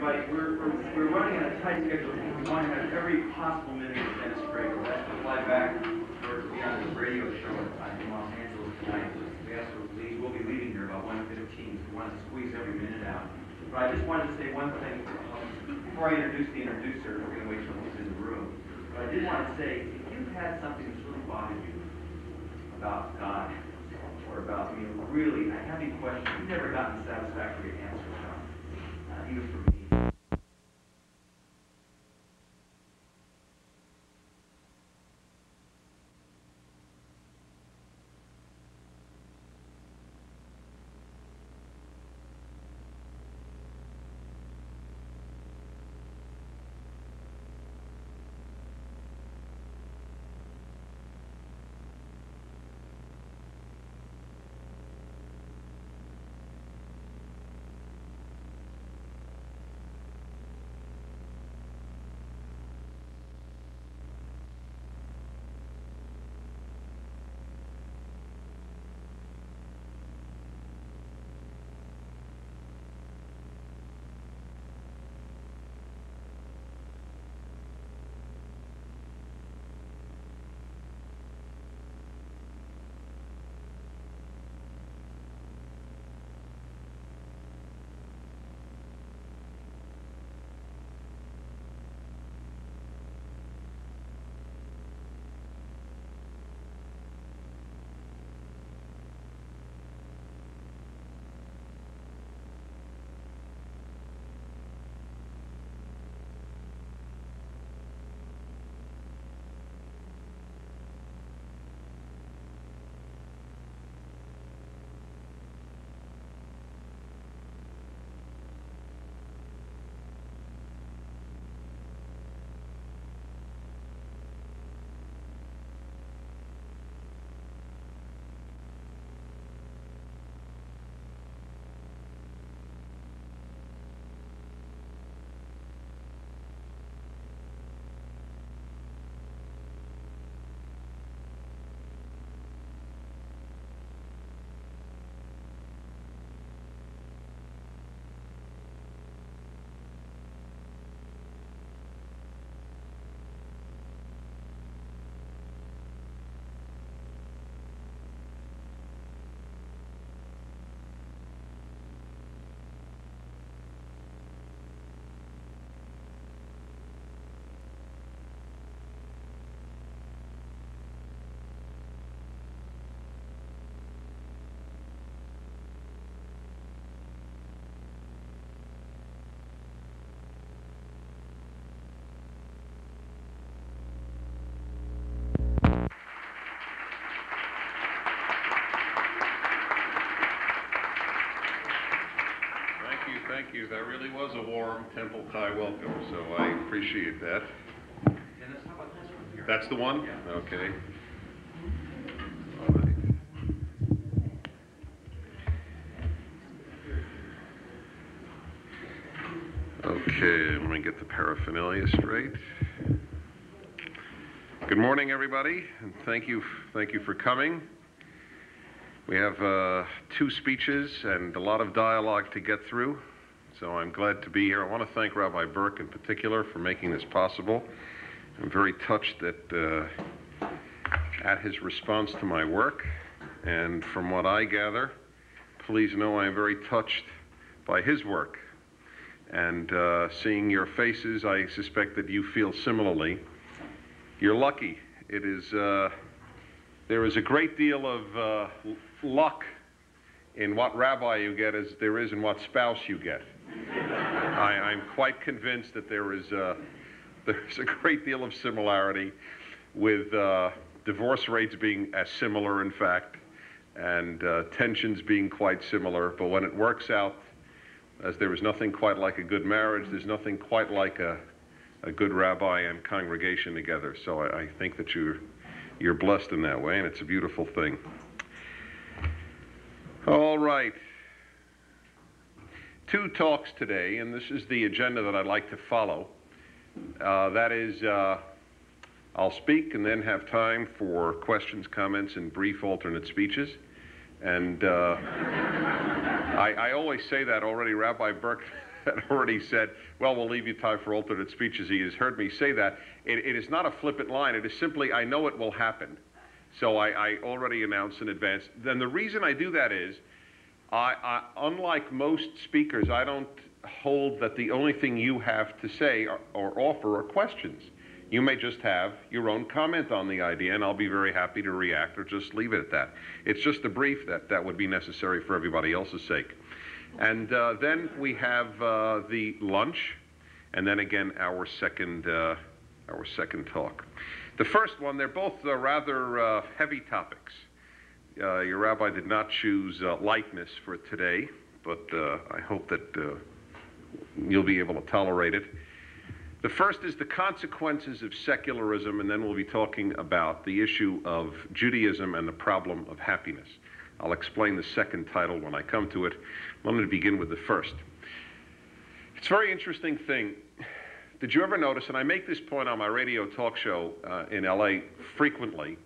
everybody. We're running on a tight schedule. We want to have every possible minute of Dennis Prager. That's to fly back to be on the radio show in Los Angeles tonight. We have to leave. We'll be leaving here about 1:15. We want to squeeze every minute out. But I just wanted to say one thing before I introduce the introducer. We're going to wait till he's in the room. But I did want to say, if you've had something that's really bothered you about God, or about really a heavy question, you've never gotten a satisfactory answer from, even from me. Thank you. That really was a warm Temple Thai welcome, so I appreciate that. Dennis, how about this one here? That's the one? Yeah. Okay. All right. Okay, let me get the paraphernalia straight. Good morning, everybody, and thank you for coming. We have 2 speeches and a lot of dialogue to get through, so I'm glad to be here. I want to thank Rabbi Burke in particular for making this possible. I'm very touched at his response to my work, and from what I gather, please know I am very touched by his work. And seeing your faces, I suspect that you feel similarly. You're lucky. It is, there is a great deal of luck in what rabbi you get as there is in what spouse you get. I'm quite convinced that there's a great deal of similarity, with divorce rates being as similar, in fact, and tensions being quite similar. But when it works out, as there is nothing quite like a good marriage, there's nothing quite like a good rabbi and congregation together. So I think that you're blessed in that way, and it's a beautiful thing. All right. 2 talks today, and this is the agenda that I'd like to follow. That is, I'll speak and then have time for questions, comments, and brief alternate speeches. And I always say that already. Rabbi Burke had already said, well, we'll leave you time for alternate speeches. He has heard me say that. It is not a flippant line. It is simply, I know it will happen. So I already announced in advance. Then the reason I do that is, unlike most speakers, I don't hold that the only thing you have to say or offer are questions. You may just have your own comment on the idea, and I'll be very happy to react or just leave it at that. It's just a brief that would be necessary for everybody else's sake. And then we have the lunch, and then again our second talk. The first one, they're both rather heavy topics. Your rabbi did not choose lightness for today, but I hope that you'll be able to tolerate it. The first is the consequences of secularism, and then we'll be talking about the issue of Judaism and the problem of happiness. I'll explain the second title when I come to it. I'm going to begin with the first. It's a very interesting thing. Did you ever notice, and I make this point on my radio talk show in LA frequently,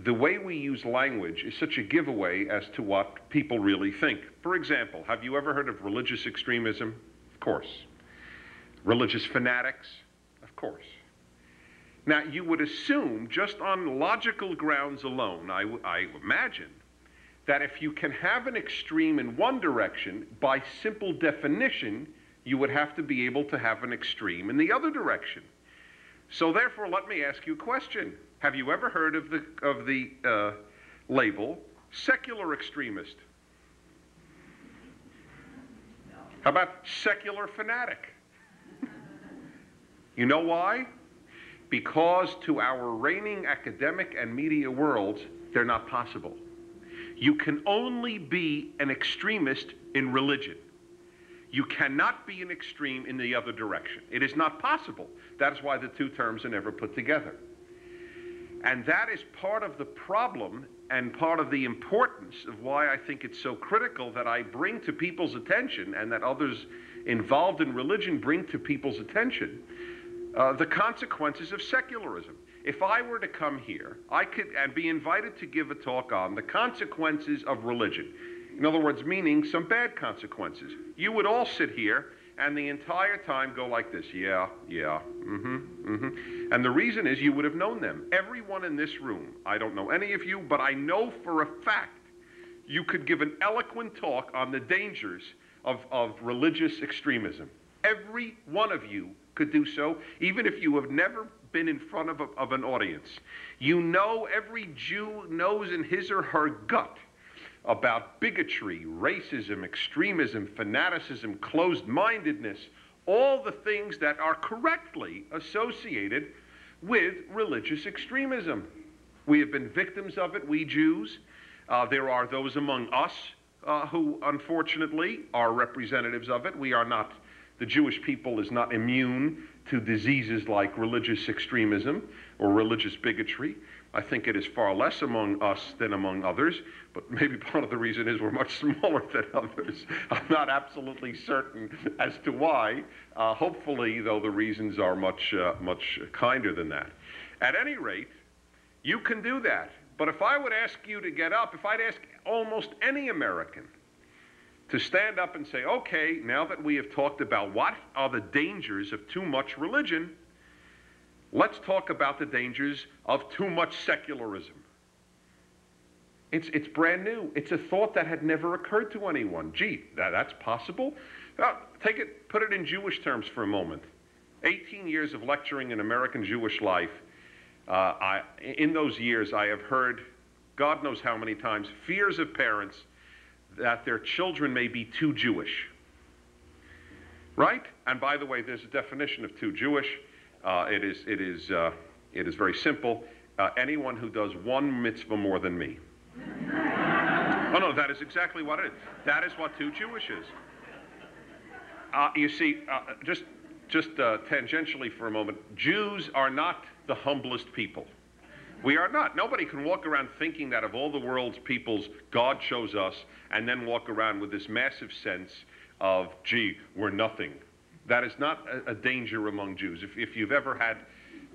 the way we use language is such a giveaway as to what people really think. For example, have you ever heard of religious extremism? Of course. Religious fanatics? Of course. Now, you would assume, just on logical grounds alone, I imagine, that if you can have an extreme in one direction, by simple definition, you would have to be able to have an extreme in the other direction. So therefore, let me ask you a question. Have you ever heard of the label secular extremist? How about secular fanatic? You know why? Because to our reigning academic and media worlds, they're not possible. You can only be an extremist in religion. You cannot be an extreme in the other direction. It is not possible. That is why the two terms are never put together. And that is part of the problem and part of the importance of why I think it's so critical that I bring to people's attention, and that others involved in religion bring to people's attention, the consequences of secularism. If I were to come here, I could and be invited to give a talk on the consequences of religion. In other words, meaning some bad consequences. You would all sit here and the entire time go like this, yeah, and the reason is you would have known them. Everyone in this room, I don't know any of you, but I know for a fact you could give an eloquent talk on the dangers of religious extremism. Every one of you could do so, even if you have never been in front of an audience. You know, every Jew knows in his or her gut about bigotry, racism, extremism, fanaticism, closed-mindedness, all the things that are correctly associated with religious extremism. We have been victims of it, we Jews. There are those among us who, unfortunately, are representatives of it. We are not, the Jewish people is not immune to diseases like religious extremism or religious bigotry. I think it is far less among us than among others, but maybe part of the reason is we're much smaller than others. I'm not absolutely certain as to why. Hopefully, though, the reasons are much kinder than that. At any rate, you can do that. But if I would ask you to get up, if I'd ask almost any American to stand up and say, okay, now that we have talked about what are the dangers of too much religion, let's talk about the dangers of too much secularism. It's brand new. It's a thought that had never occurred to anyone. Gee, that's possible? Put it in Jewish terms for a moment. 18 years of lecturing in American Jewish life. In those years, I have heard, God knows how many times, fears of parents that their children may be too Jewish. Right? And by the way, there's a definition of too Jewish. It is very simple. Anyone who does one mitzvah more than me. Oh no, that is exactly what it is. That is what too Jewish is. You see, just tangentially for a moment, Jews are not the humblest people. We are not. Nobody can walk around thinking that of all the world's peoples, God chose us, and then walk around with this massive sense of, gee, we're nothing. That is not a danger among Jews. If you've ever had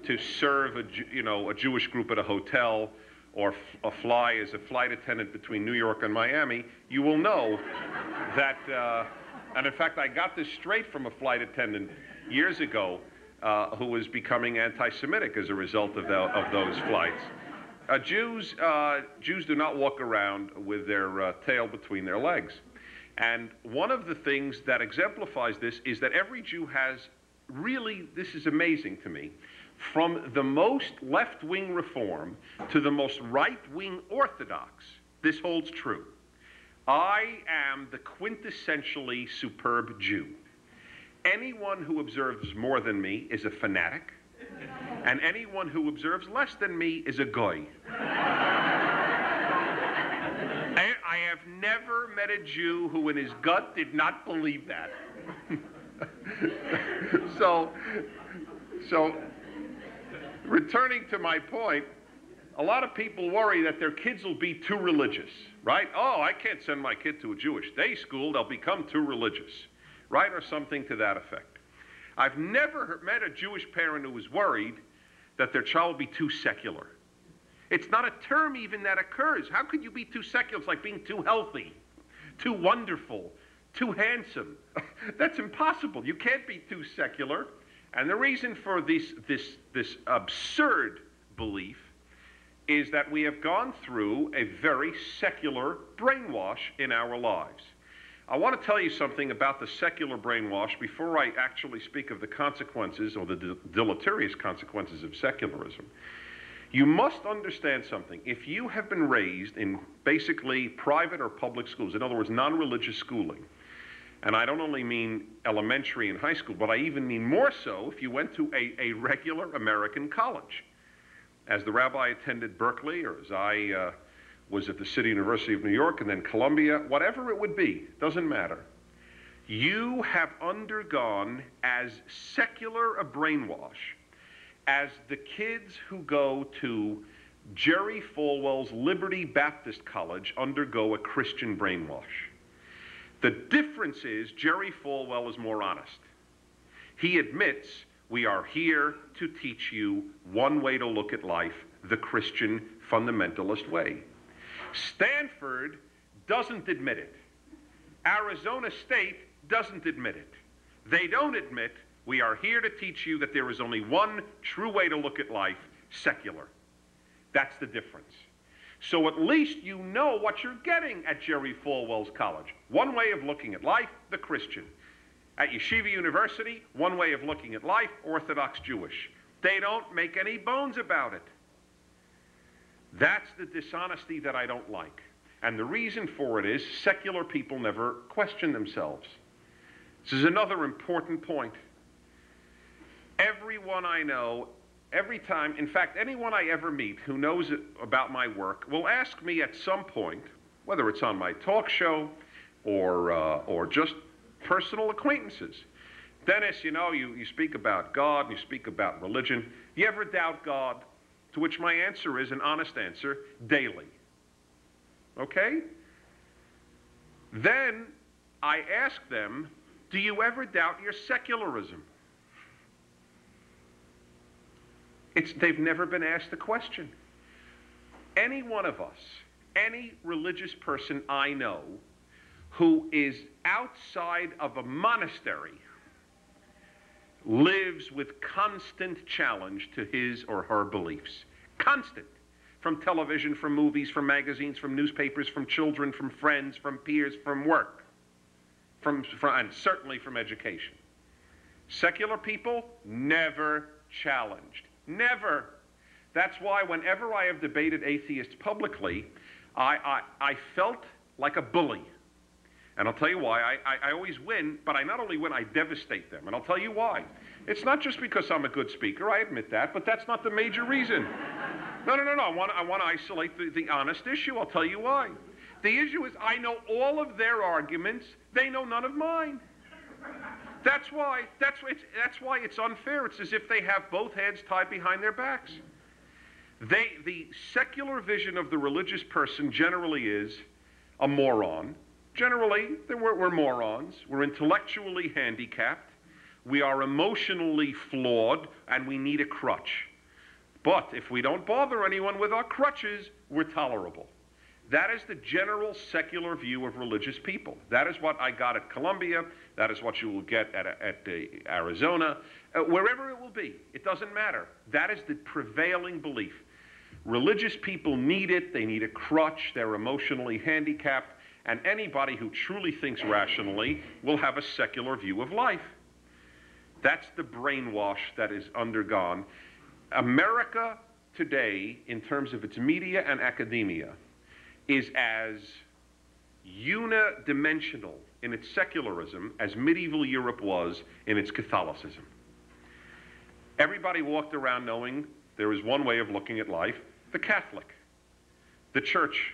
to serve a Jewish group at a hotel or fly as a flight attendant between New York and Miami, you will know that And in fact, I got this straight from a flight attendant years ago who was becoming anti-Semitic as a result of those flights. Jews do not walk around with their tail between their legs. And one of the things that exemplifies this is that every Jew has really, this is amazing to me, from the most left-wing Reform to the most right-wing Orthodox, this holds true. I am the quintessentially superb Jew. Anyone who observes more than me is a fanatic, and anyone who observes less than me is a goy. I have never met a Jew who in his gut did not believe that. So, returning to my point, a lot of people worry that their kids will be too religious, right? Oh, I can't send my kid to a Jewish day school, they'll become too religious, right? Or something to that effect. I've never met a Jewish parent who was worried that their child will be too secular. It's not a term even that occurs. How could you be too secular? It's like being too healthy, too wonderful, too handsome. That's impossible. You can't be too secular. And the reason for this absurd belief is that we have gone through a very secular brainwash in our lives. I want to tell you something about the secular brainwash before I actually speak of the consequences or the deleterious consequences of secularism. You must understand something. If you have been raised in basically private or public schools, in other words, non-religious schooling, and I don't only mean elementary and high school, but I even mean more so if you went to a regular American college. As the rabbi attended Berkeley, or as I was at the City University of New York and then Columbia, whatever it would be, doesn't matter. You have undergone as secular a brainwash as the kids who go to Jerry Falwell's Liberty Baptist College undergo a Christian brainwash. The difference is Jerry Falwell is more honest. He admits we are here to teach you one way to look at life, the Christian fundamentalist way. Stanford doesn't admit it. Arizona State doesn't admit it. They don't admit we are here to teach you that there is only one true way to look at life, secular. That's the difference. So at least you know what you're getting at Jerry Falwell's college. One way of looking at life, the Christian. At Yeshiva University, one way of looking at life, Orthodox Jewish. They don't make any bones about it. That's the dishonesty that I don't like. And the reason for it is secular people never question themselves. This is another important point. Everyone I know, every time, in fact, anyone I ever meet who knows about my work will ask me at some point, whether it's on my talk show or just personal acquaintances, Dennis, you know, you speak about God, you speak about religion. You ever doubt God? To which my answer is an honest answer, daily. Okay? Then I ask them, do you ever doubt your secularism? They've never been asked the question. Any one of us, any religious person I know who is outside of a monastery lives with constant challenge to his or her beliefs. Constant. From television, from movies, from magazines, from newspapers, from children, from friends, from peers, from work, and certainly from education. Secular people, never challenged. Never. That's why whenever I have debated atheists publicly, I felt like a bully. And I'll tell you why. I always win, but I not only win, I devastate them. And I'll tell you why. It's not just because I'm a good speaker, I admit that, but that's not the major reason. No. I want to isolate the honest issue. I'll tell you why. The issue is I know all of their arguments. They know none of mine. That's why it's unfair. It's as if they have both hands tied behind their backs. The secular vision of the religious person generally is a moron. Generally, we're morons. We're intellectually handicapped. We are emotionally flawed, and we need a crutch. But if we don't bother anyone with our crutches, we're tolerable. That is the general secular view of religious people. That is what I got at Columbia. That is what you will get at Arizona, wherever it will be. It doesn't matter. That is the prevailing belief. Religious people need it. They need a crutch. They're emotionally handicapped. And anybody who truly thinks rationally will have a secular view of life. That's the brainwash that is undergone. America today, in terms of its media and academia, is as unidimensional in its secularism as medieval Europe was in its Catholicism. Everybody walked around knowing there is one way of looking at life, the Catholic, the church.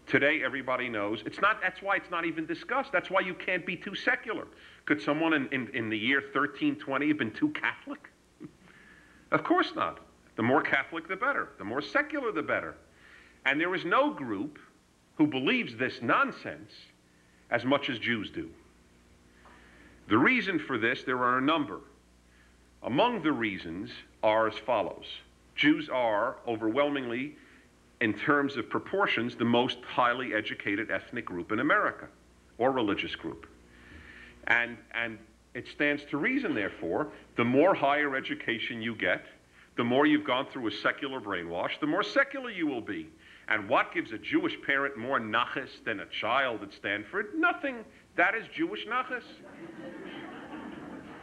Today, everybody knows. That's why it's not even discussed. That's why you can't be too secular. Could someone in the year 1320 have been too Catholic? Of course not. The more Catholic, the better. The more secular, the better. And there is no group who believes this nonsense as much as Jews do. The reason for this, there are a number. Among the reasons are as follows. Jews are overwhelmingly, in terms of proportions, the most highly educated ethnic group in America, or religious group. And it stands to reason, therefore, the more higher education you get, the more you've gone through a secular brainwash, the more secular you will be. And what gives a Jewish parent more nachas than a child at Stanford? Nothing. That is Jewish nachas.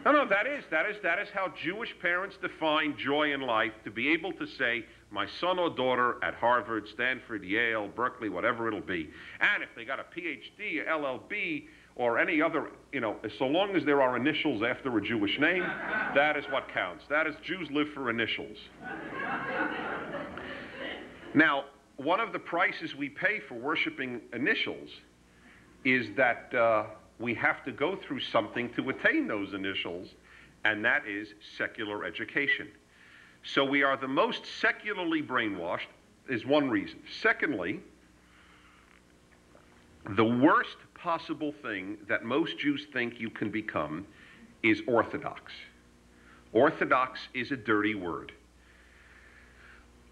No, that is how Jewish parents define joy in life, to be able to say, my son or daughter at Harvard, Stanford, Yale, Berkeley, whatever it'll be. And if they got a PhD, LLB, or any other, so long as there are initials after a Jewish name, that is what counts. That is, Jews live for initials. Now, one of the prices we pay for worshiping initials is that we have to go through something to attain those initials, and that is secular education. So we are the most secularly brainwashed, is one reason. Secondly, the worst possible thing that most Jews think you can become is Orthodox. Orthodox is a dirty word.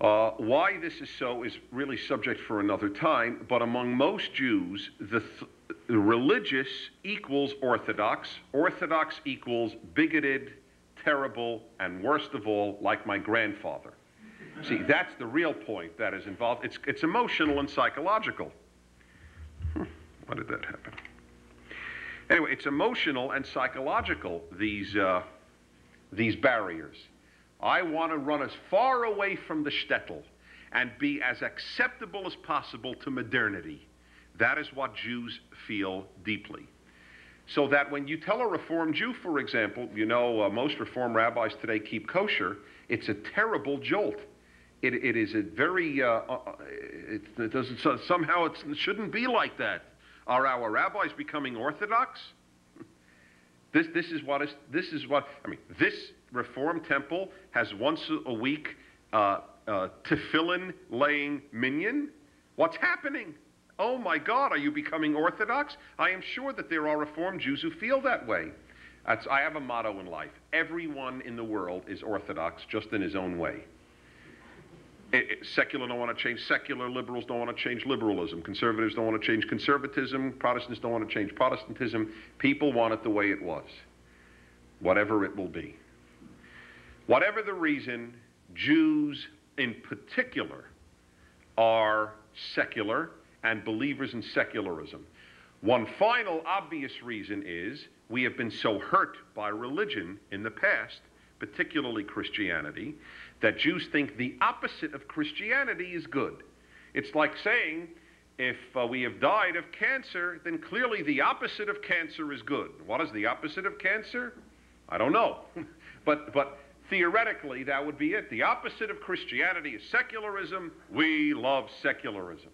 Why this is so is really subject for another time, but among most Jews, the religious equals Orthodox. Orthodox equals bigoted, terrible, and worst of all, like my grandfather. See, that's the real point that is involved. It's emotional and psychological. Why did that happen? Anyway, it's emotional and psychological, these barriers. I want to run as far away from the shtetl and be as acceptable as possible to modernity. That is what Jews feel deeply. So that when you tell a Reform Jew, for example, most Reform rabbis today keep kosher, it's a terrible jolt. It is a very, it doesn't, somehow it shouldn't be like that. Are our rabbis becoming Orthodox? This Reform temple has once a week tefillin laying minyan. What's happening? Oh my God, are you becoming Orthodox? I am sure that there are Reform Jews who feel that way. I have a motto in life. Everyone in the world is Orthodox, just in his own way. Secular don't want to change secular, liberals don't want to change liberalism, conservatives don't want to change conservatism, Protestants don't want to change Protestantism. People want it the way it was, whatever it will be. Whatever the reason, Jews in particular are secular and believers in secularism. One final obvious reason is we have been so hurt by religion in the past, particularly Christianity, that Jews think the opposite of Christianity is good. It's like saying, if we have died of cancer, then clearly the opposite of cancer is good. What is the opposite of cancer? I don't know. but theoretically, that would be it. The opposite of Christianity is secularism. We love secularism.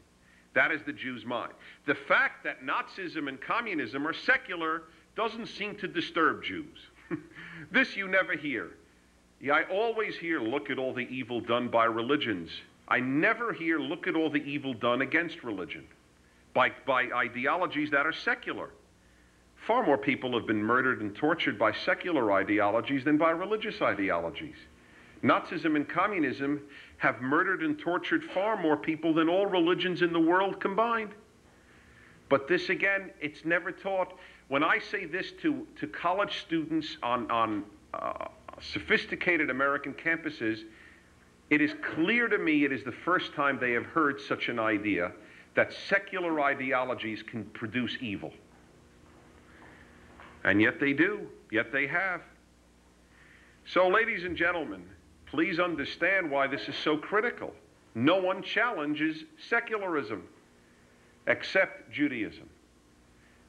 That is the Jew's mind. The fact that Nazism and communism are secular doesn't seem to disturb Jews. This you never hear. Yeah, I always hear, look at all the evil done by religions. I never hear, look at all the evil done against religion, by ideologies that are secular. Far more people have been murdered and tortured by secular ideologies than by religious ideologies. Nazism and communism have murdered and tortured far more people than all religions in the world combined. But this, again, it's never taught. When I say this to college students on sophisticated American campuses, it is clear to me it is the first time they have heard such an idea, that secular ideologies can produce evil. And yet they do, yet they have. So, ladies and gentlemen, please understand why this is so critical. No one challenges secularism except Judaism.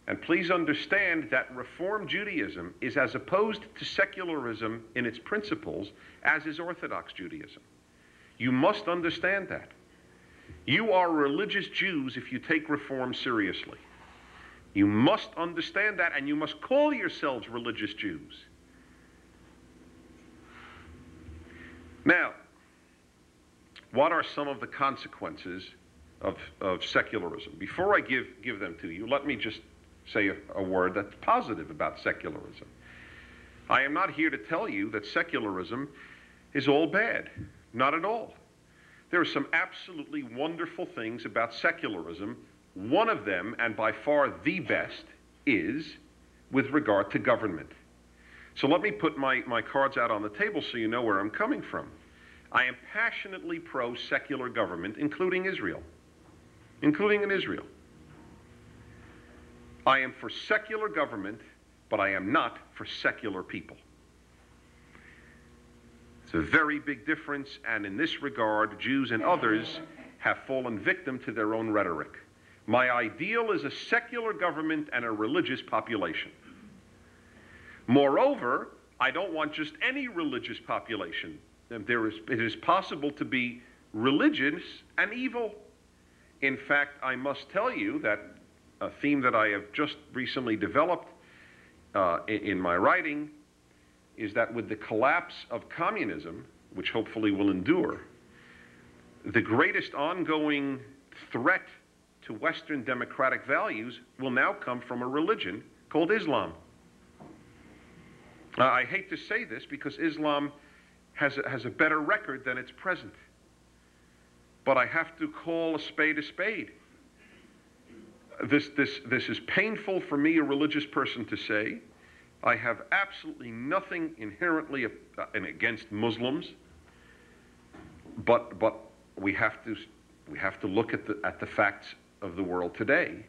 And please understand that Reform Judaism is as opposed to secularism in its principles as is Orthodox Judaism. You must understand that. You are religious Jews if you take Reform seriously. You must understand that, and you must call yourselves religious Jews. Now, what are some of the consequences of secularism? Before I give them to you, let me just say a word that's positive about secularism. I am not here to tell you that secularism is all bad. Not at all. There are some absolutely wonderful things about secularism. One of them, and by far the best, is with regard to government. So let me put my cards out on the table so you know where I'm coming from. I am passionately pro-secular government, including Israel. Including in Israel. I am for secular government, but I am not for secular people. It's a very big difference, and in this regard, Jews and others have fallen victim to their own rhetoric. My ideal is a secular government and a religious population. Moreover, I don't want just any religious population. It is possible to be religious and evil. In fact, I must tell you that a theme that I have just recently developed in my writing is that with the collapse of communism, which hopefully will endure, the greatest ongoing threat to Western democratic values will now come from a religion called Islam. I hate to say this because Islam has a better record than its present. But I have to call a spade a spade. This is painful for me, a religious person, to say. I have absolutely nothing inherently against Muslims, but we have to look at the facts of the world today.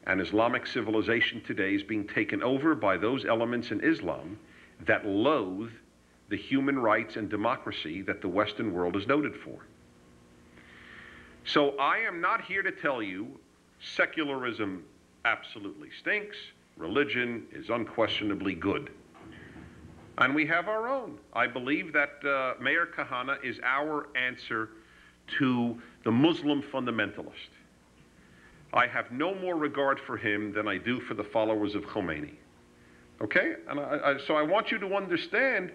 And Islamic civilization today is being taken over by those elements in Islam that loathe the human rights and democracy that the Western world is noted for. So I am not here to tell you secularism absolutely stinks, religion is unquestionably good. And we have our own. I believe that Meir Kahane is our answer to the Muslim fundamentalist. I have no more regard for him than I do for the followers of Khomeini. Okay? And so I want you to understand,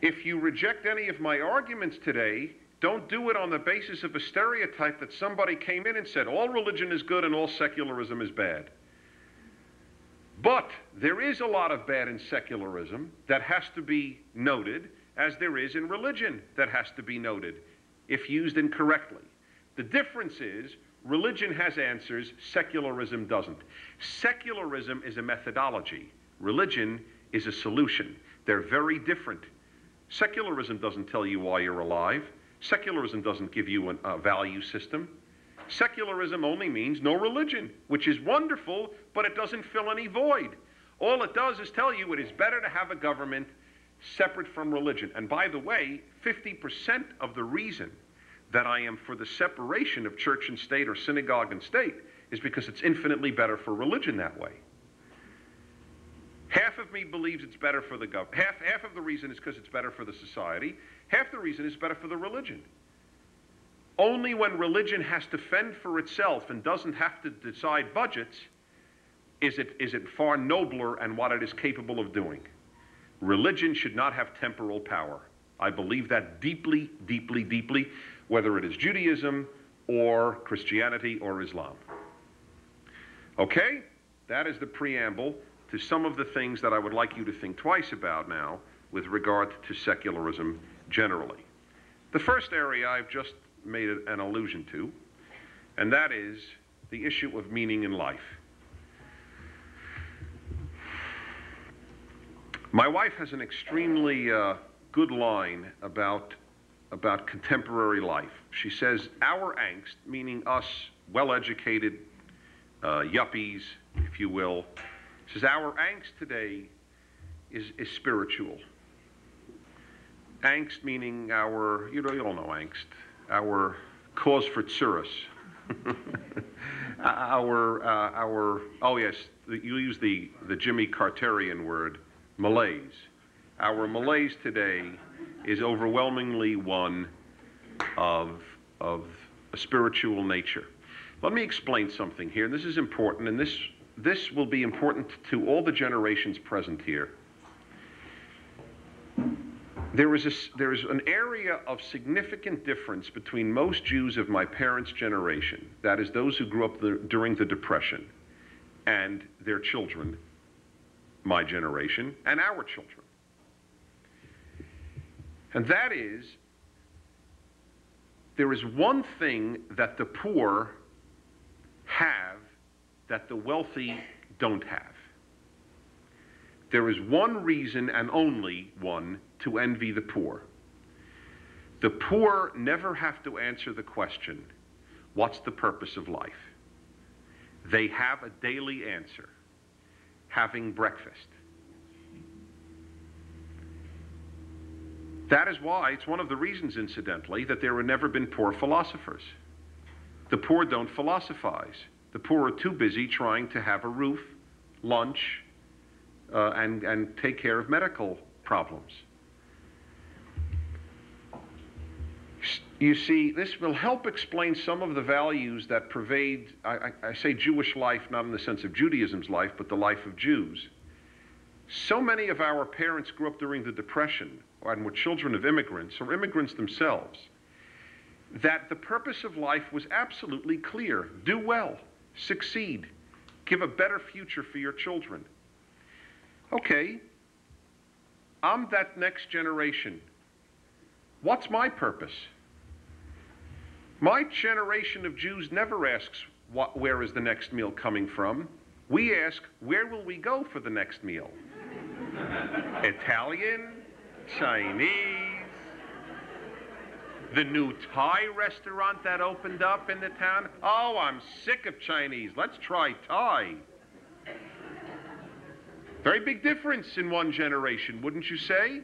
if you reject any of my arguments today, don't do it on the basis of a stereotype that somebody came in and said all religion is good and all secularism is bad. But there is a lot of bad in secularism that has to be noted, as there is in religion that has to be noted, if used incorrectly. The difference is, religion has answers, secularism doesn't. Secularism is a methodology. Religion is a solution. They're very different. Secularism doesn't tell you why you're alive. Secularism doesn't give you a value system. Secularism only means no religion, which is wonderful, but it doesn't fill any void. All it does is tell you it is better to have a government separate from religion. And by the way, 50% of the reason that I am for the separation of church and state, or synagogue and state, is because it's infinitely better for religion that way. Half of me believes it's better for the government. Half of the reason is because it's better for the society. Half the reason is better for the religion. Only when religion has to fend for itself and doesn't have to decide budgets is it far nobler and what it is capable of doing. Religion should not have temporal power. I believe that deeply, deeply, deeply, whether it is Judaism or Christianity or Islam. Okay? That is the preamble to some of the things that I would like you to think twice about now with regard to secularism generally. The first area I've just made an allusion to, and that is the issue of meaning in life. My wife has an extremely good line about contemporary life. She says our angst, meaning us well-educated yuppies, if you will, says our angst today is spiritual. Angst meaning our, you all know angst, our cause for tsuris. Oh yes, you use the Jimmy Carterian word, malaise. Our malaise today is overwhelmingly one of a spiritual nature. Let me explain something here. This is important, and this will be important to all the generations present here. There is an area of significant difference between most Jews of my parents' generation, that is those who grew up during the Depression, and their children, my generation, and our children. And that is, there is one thing that the poor have that the wealthy don't have. There is one reason, and only one, to envy the poor. The poor never have to answer the question, what's the purpose of life? They have a daily answer, having breakfast. That is why, it's one of the reasons, incidentally, that there have never been poor philosophers. The poor don't philosophize. The poor are too busy trying to have a roof, lunch, and take care of medical problems. You see, this will help explain some of the values that pervade, I say Jewish life, not in the sense of Judaism's life, but the life of Jews. So many of our parents grew up during the Depression and were children of immigrants or immigrants themselves, that the purpose of life was absolutely clear. Do well, succeed, give a better future for your children. Okay, I'm that next generation. What's my purpose? My generation of Jews never asks, where is the next meal coming from? We ask, where will we go for the next meal? Italian, Chinese, the new Thai restaurant that opened up in the town. Oh, I'm sick of Chinese. Let's try Thai. Very big difference in one generation, wouldn't you say?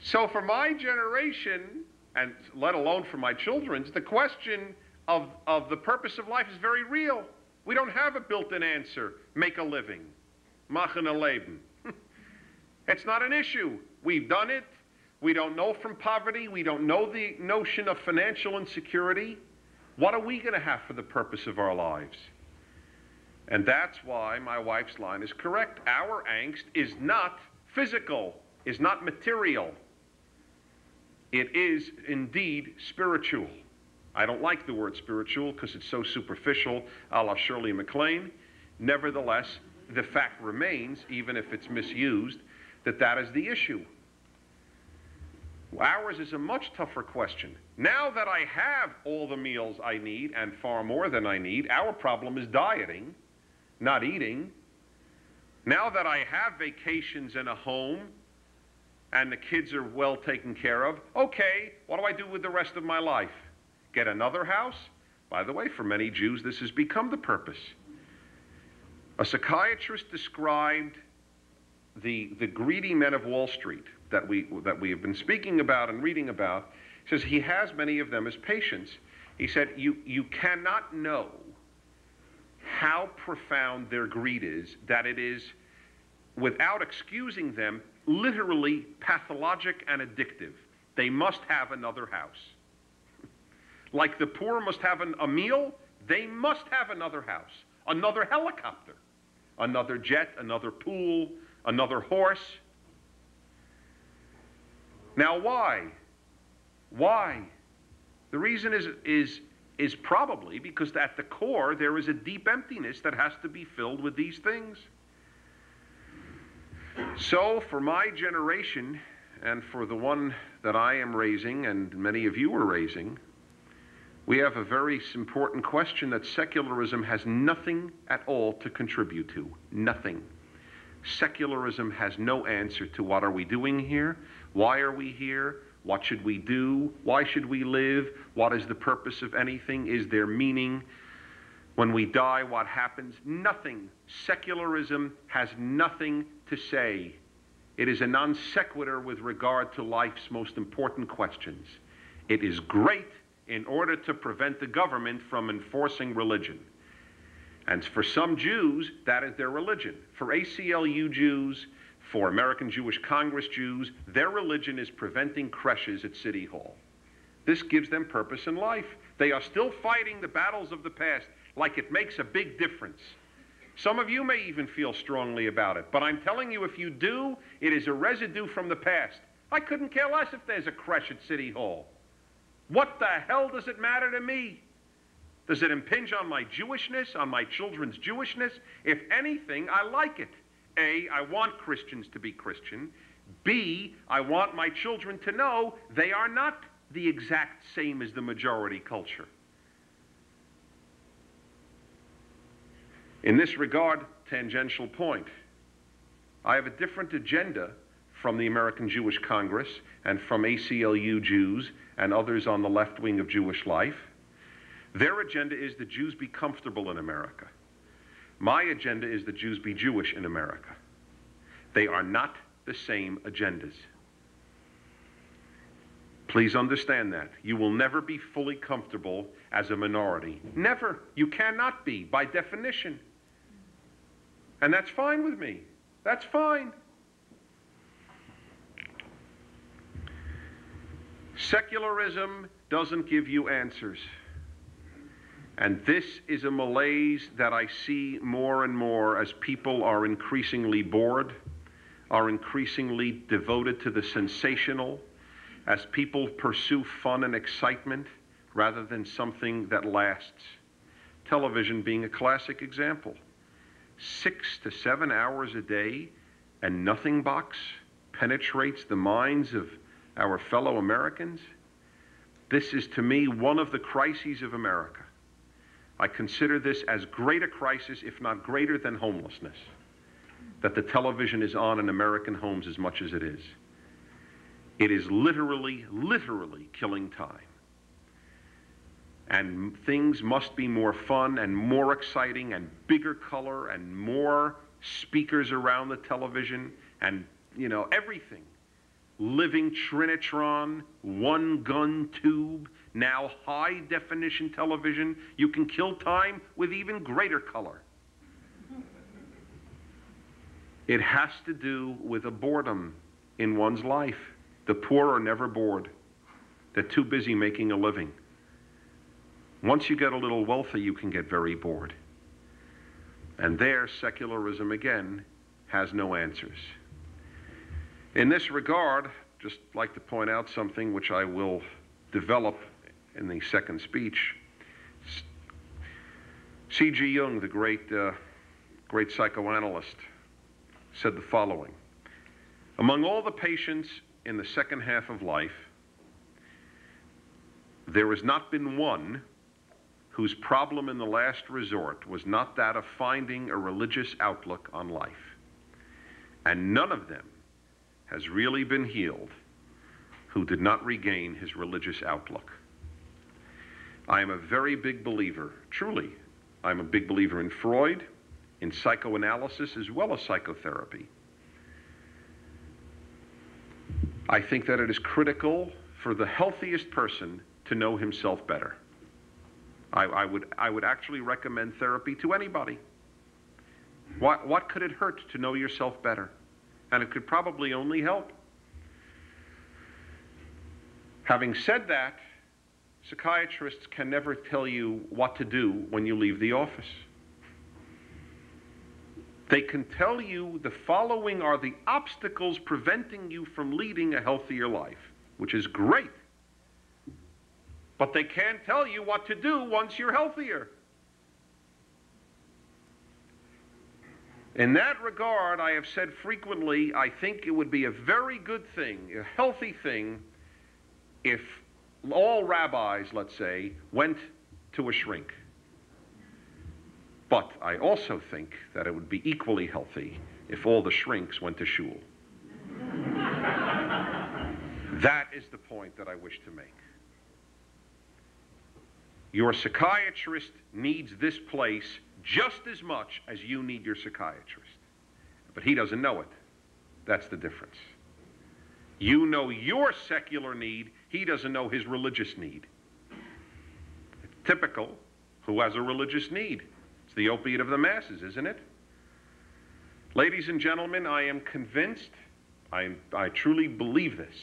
So for my generation, and let alone for my children's, the question of the purpose of life is very real. We don't have a built-in answer, make a living, machen a Leben. It's not an issue. We've done it. We don't know from poverty. We don't know the notion of financial insecurity. What are we going to have for the purpose of our lives? And that's why my wife's line is correct. Our angst is not physical, is not material. It is indeed spiritual. I don't like the word spiritual because it's so superficial, a la Shirley MacLaine. Nevertheless, the fact remains, even if it's misused, that that is the issue. Ours is a much tougher question. Now that I have all the meals I need and far more than I need, our problem is dieting, not eating. Now that I have vacations and a home and the kids are well taken care of, okay, what do I do with the rest of my life? Get another house? By the way, for many Jews, this has become the purpose. A psychiatrist described the greedy men of Wall Street that we have been speaking about and reading about. He says he has many of them as patients. He said, you cannot know how profound their greed is, that it is, without excusing them, literally pathologic and addictive. They must have another house. Like the poor must have a meal, they must have another house, another helicopter, another jet, another pool, another horse. Now why? Why? The reason is probably because at the core there is a deep emptiness that has to be filled with these things. So for my generation, and for the one that I am raising and many of you are raising, we have a very important question that secularism has nothing at all to contribute to. Nothing. Secularism has no answer to what are we doing here, why are we here, what should we do, why should we live, what is the purpose of anything, is there meaning, when we die what happens? Nothing. Secularism has nothing to say. It is a non sequitur with regard to life's most important questions. It is great in order to prevent the government from enforcing religion. And for some Jews, that is their religion. For ACLU Jews, for American Jewish Congress Jews, their religion is preventing creches at City Hall. This gives them purpose in life. They are still fighting the battles of the past like it makes a big difference. Some of you may even feel strongly about it, but I'm telling you, if you do, it is a residue from the past. I couldn't care less if there's a creche at City Hall. What the hell does it matter to me? Does it impinge on my Jewishness, on my children's Jewishness? If anything, I like it. A, I want Christians to be Christian. B, I want my children to know they are not the exact same as the majority culture. In this regard, tangential point, I have a different agenda from the American Jewish Congress and from ACLU Jews and others on the left wing of Jewish life. Their agenda is that Jews be comfortable in America. My agenda is that Jews be Jewish in America. They are not the same agendas. Please understand that. You will never be fully comfortable as a minority. Never. You cannot be, by definition. And that's fine with me. That's fine. Secularism doesn't give you answers. And this is a malaise that I see more and more as people are increasingly bored, are increasingly devoted to the sensational, as people pursue fun and excitement rather than something that lasts. Television being a classic example. 6 to 7 hours a day, and nothing box penetrates the minds of our fellow Americans. This is, to me, one of the crises of America. I consider this as great a crisis, if not greater than homelessness, that the television is on in American homes as much as it is. It is literally, literally killing time. And things must be more fun and more exciting and bigger color and more speakers around the television and, everything. Living Trinitron, one-gun tube, now high-definition television. You can kill time with even greater color. It has to do with a boredom in one's life. The poor are never bored. They're too busy making a living. Once you get a little wealthy, you can get very bored. And there, secularism, again, has no answers. In this regard, just like to point out something which I will develop in the second speech. C.G. Jung, the great psychoanalyst, said the following: among all the patients in the second half of life, there has not been one whose problem in the last resort was not that of finding a religious outlook on life. And none of them has really been healed who did not regain his religious outlook. I am a very big believer, truly, I'm a big believer in Freud, in psychoanalysis as well as psychotherapy. I think that it is critical for the healthiest person to know himself better. I would actually recommend therapy to anybody. What could it hurt to know yourself better? And it could probably only help. Having said that, psychiatrists can never tell you what to do when you leave the office. They can tell you the following are the obstacles preventing you from leading a healthier life, which is great. But they can't tell you what to do once you're healthier. In that regard, I have said frequently, I think it would be a very good thing, a healthy thing, if all rabbis, let's say, went to a shrink. But I also think that it would be equally healthy if all the shrinks went to shul. That is the point that I wish to make. Your psychiatrist needs this place just as much as you need your psychiatrist. But he doesn't know it. That's the difference. You know your secular need, he doesn't know his religious need. It's typical who has a religious need. It's the opiate of the masses, isn't it? Ladies and gentlemen, I am convinced, I truly believe this.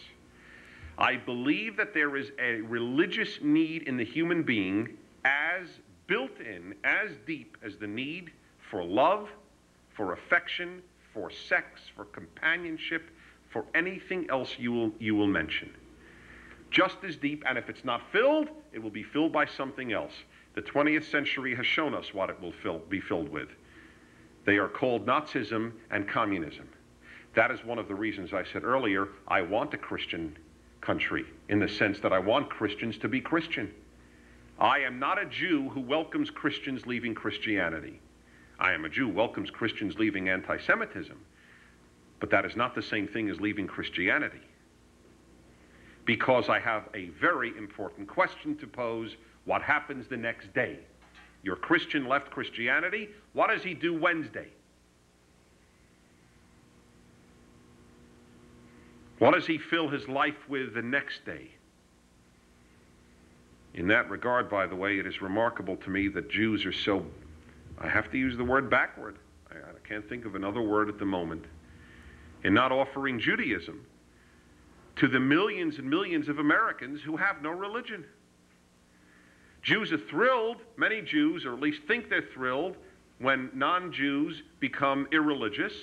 I believe that there is a religious need in the human being as built in, as deep as the need for love, for affection, for sex, for companionship, for anything else you will mention. Just as deep, and if it's not filled, it will be filled by something else. The 20th century has shown us what it will be filled with. They are called Nazism and communism. That is one of the reasons I said earlier, I want a Christian country, in the sense that I want Christians to be Christian. I am not a Jew who welcomes Christians leaving Christianity. I am a Jew who welcomes Christians leaving anti-Semitism. But that is not the same thing as leaving Christianity. Because I have a very important question to pose: what happens the next day? Your Christian left Christianity, what does he do Wednesday? What does he fill his life with the next day? In that regard, by the way, it is remarkable to me that Jews are so, I have to use the word backward. I can't think of another word at the moment, in not offering Judaism to the millions and millions of Americans who have no religion. Jews are thrilled, many Jews, or at least think they're thrilled, when non-Jews become irreligious,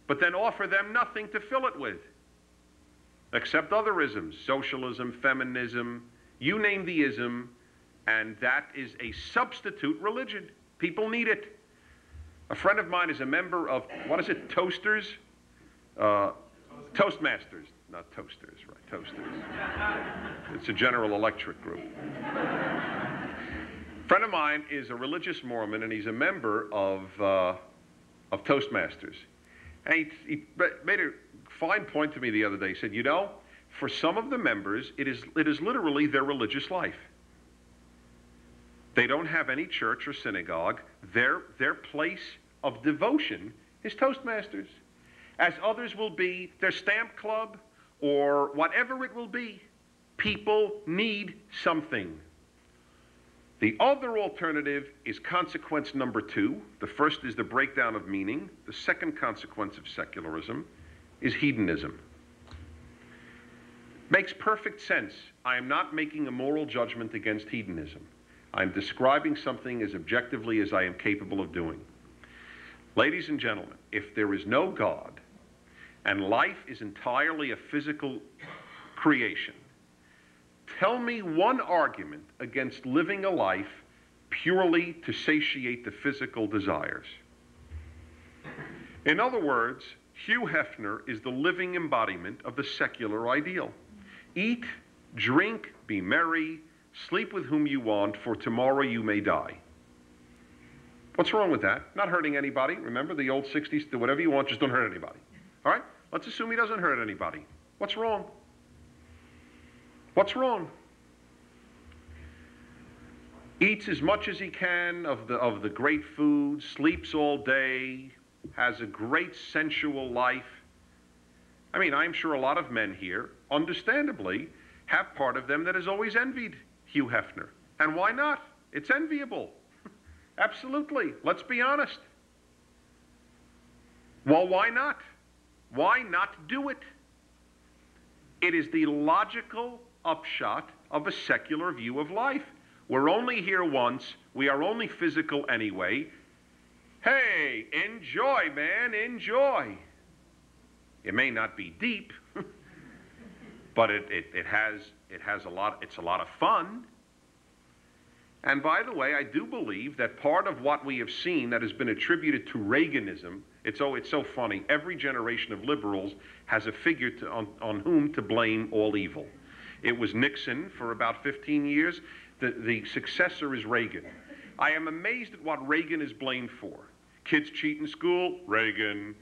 but then offer them nothing to fill it with, except other isms, socialism, feminism, you name the ism, and that is a substitute religion. People need it. A friend of mine is a member of, what is it, Toasters? Toastmasters, not Toasters, right, Toasters. It's a General Electric group. A friend of mine is a religious Mormon, and he's a member of Toastmasters. And he made a fine point to me the other day. He said, you know, for some of the members, it is literally their religious life. They don't have any church or synagogue. Their place of devotion is Toastmasters, as others will be their stamp club or whatever it will be. People need something. The other alternative is consequence number 2. The first is the breakdown of meaning. The second consequence of secularism is hedonism. Makes perfect sense. I am not making a moral judgment against hedonism. I'm describing something as objectively as I am capable of doing. Ladies and gentlemen, if there is no God and life is entirely a physical creation, tell me one argument against living a life purely to satiate the physical desires. In other words, Hugh Hefner is the living embodiment of the secular ideal. Eat, drink, be merry, sleep with whom you want, for tomorrow you may die. What's wrong with that? Not hurting anybody. Remember the old 60s, do whatever you want, just don't hurt anybody. All right? Let's assume he doesn't hurt anybody. What's wrong? What's wrong? Eats as much as he can of the great food, sleeps all day, has a great sensual life. I mean, I'm sure a lot of men here, understandably, have part of them that has always envied Hugh Hefner. And why not? It's enviable. Absolutely. Let's be honest. Well, why not? Why not do it? It is the logical upshot of a secular view of life. We're only here once. We are only physical anyway. Hey, enjoy, man, enjoy. It may not be deep, but it has a lot. It's a lot of fun. And by the way, I do believe that part of what we have seen that has been attributed to Reaganism, it's so funny, every generation of liberals has a figure on whom to blame all evil. It was Nixon for about 15 years. The successor is Reagan. I am amazed at what Reagan is blamed for. Kids cheat in school, Reagan.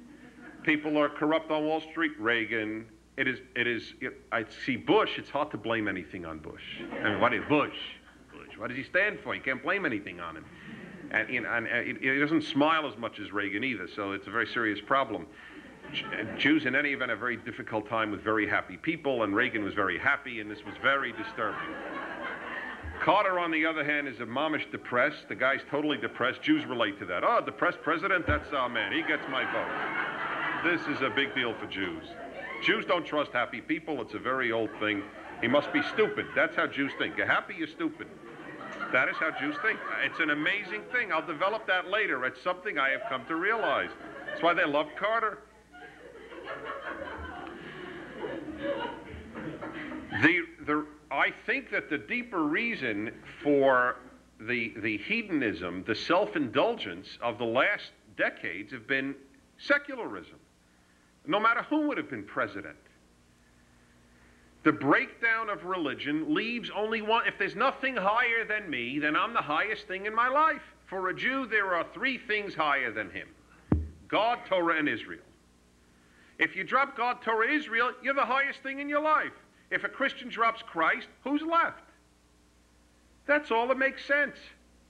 People are corrupt on Wall Street, Reagan. I see Bush, it's hard to blame anything on Bush. I mean, what is Bush? What does he stand for? You can't blame anything on him. And he doesn't smile as much as Reagan either, so it's a very serious problem. Jews, in any event, have a very difficult time with very happy people, and Reagan was very happy, and this was very disturbing. Carter, on the other hand, is a momish depressed. The guy's totally depressed. Jews relate to that. Oh, depressed president? That's our man. He gets my vote. This is a big deal for Jews. Jews don't trust happy people. It's a very old thing. He must be stupid. That's how Jews think. You're happy, you're stupid. That is how Jews think. It's an amazing thing. I'll develop that later. It's something I have come to realize. That's why they love Carter. I think that the deeper reason for the hedonism, the self-indulgence of the last decades have been secularism. No matter who would have been president. The breakdown of religion leaves only one. If there's nothing higher than me, then I'm the highest thing in my life. For a Jew, there are three things higher than him: God, Torah, and Israel. If you drop God, Torah, Israel, you're the highest thing in your life. If a Christian drops Christ, who's left? That's all that makes sense.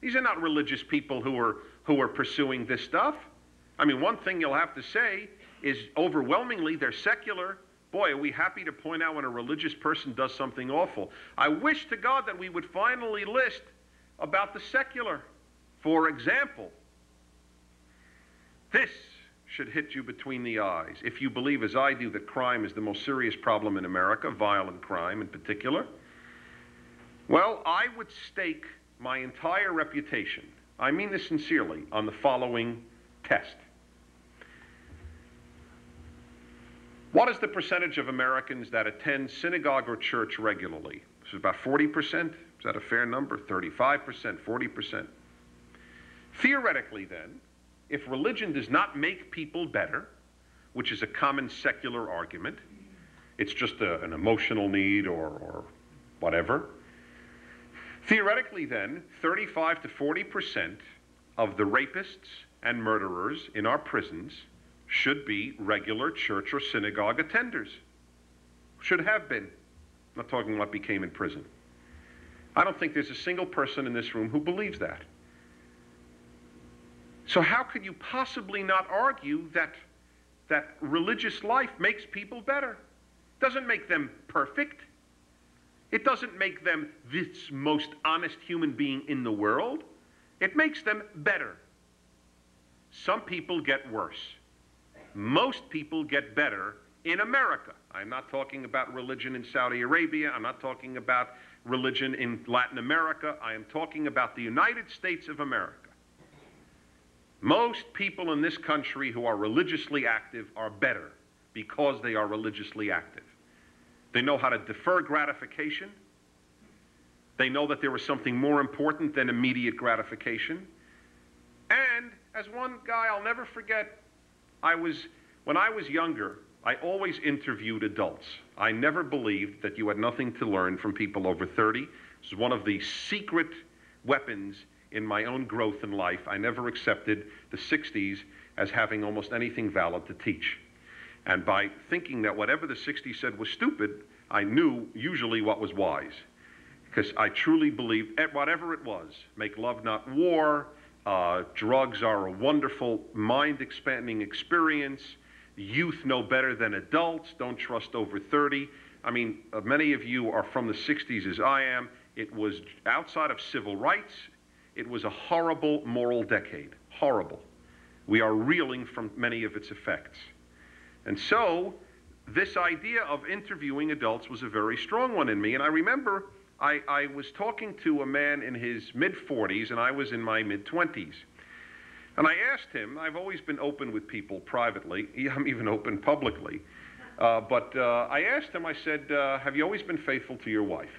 These are not religious people who are pursuing this stuff. I mean, one thing you'll have to say is overwhelmingly they're secular. Boy, are we happy to point out when a religious person does something awful. I wish to God that we would finally list about the secular. For example, this should hit you between the eyes. If you believe, as I do, that crime is the most serious problem in America, violent crime in particular, well, I would stake my entire reputation, I mean this sincerely, on the following test. What is the percentage of Americans that attend synagogue or church regularly? This is about 40%. Is that a fair number? 35%, 40%. Theoretically, then, if religion does not make people better, which is a common secular argument, it's just an emotional need or whatever. Theoretically, then, 35 to 40% of the rapists and murderers in our prisons should be regular church or synagogue attenders. Should have been. I'm not talking what became in prison. I don't think there's a single person in this room who believes that. So how could you possibly not argue that religious life makes people better? It doesn't make them perfect. It doesn't make them this most honest human being in the world. It makes them better. Some people get worse. Most people get better in America. I'm not talking about religion in Saudi Arabia. I'm not talking about religion in Latin America. I am talking about the United States of America. Most people in this country who are religiously active are better because they are religiously active. They know how to defer gratification. They know that there is something more important than immediate gratification. And as one guy I'll never forget, when I was younger, I always interviewed adults. I never believed that you had nothing to learn from people over 30. This is one of the secret weapons in my own growth in life. I never accepted the 60s as having almost anything valid to teach. And by thinking that whatever the 60s said was stupid, I knew usually what was wise. Because I truly believed, whatever it was, make love not war, drugs are a wonderful mind-expanding experience, youth know better than adults, don't trust over 30. I mean, many of you are from the 60s as I am. It was outside of civil rights. It was a horrible moral decade, horrible. We are reeling from many of its effects. And so this idea of interviewing adults was a very strong one in me. And I remember I was talking to a man in his mid-40s, and I was in my mid-20s. And I asked him, I've always been open with people privately, I'm even open publicly, but I asked him, I said, have you always been faithful to your wife?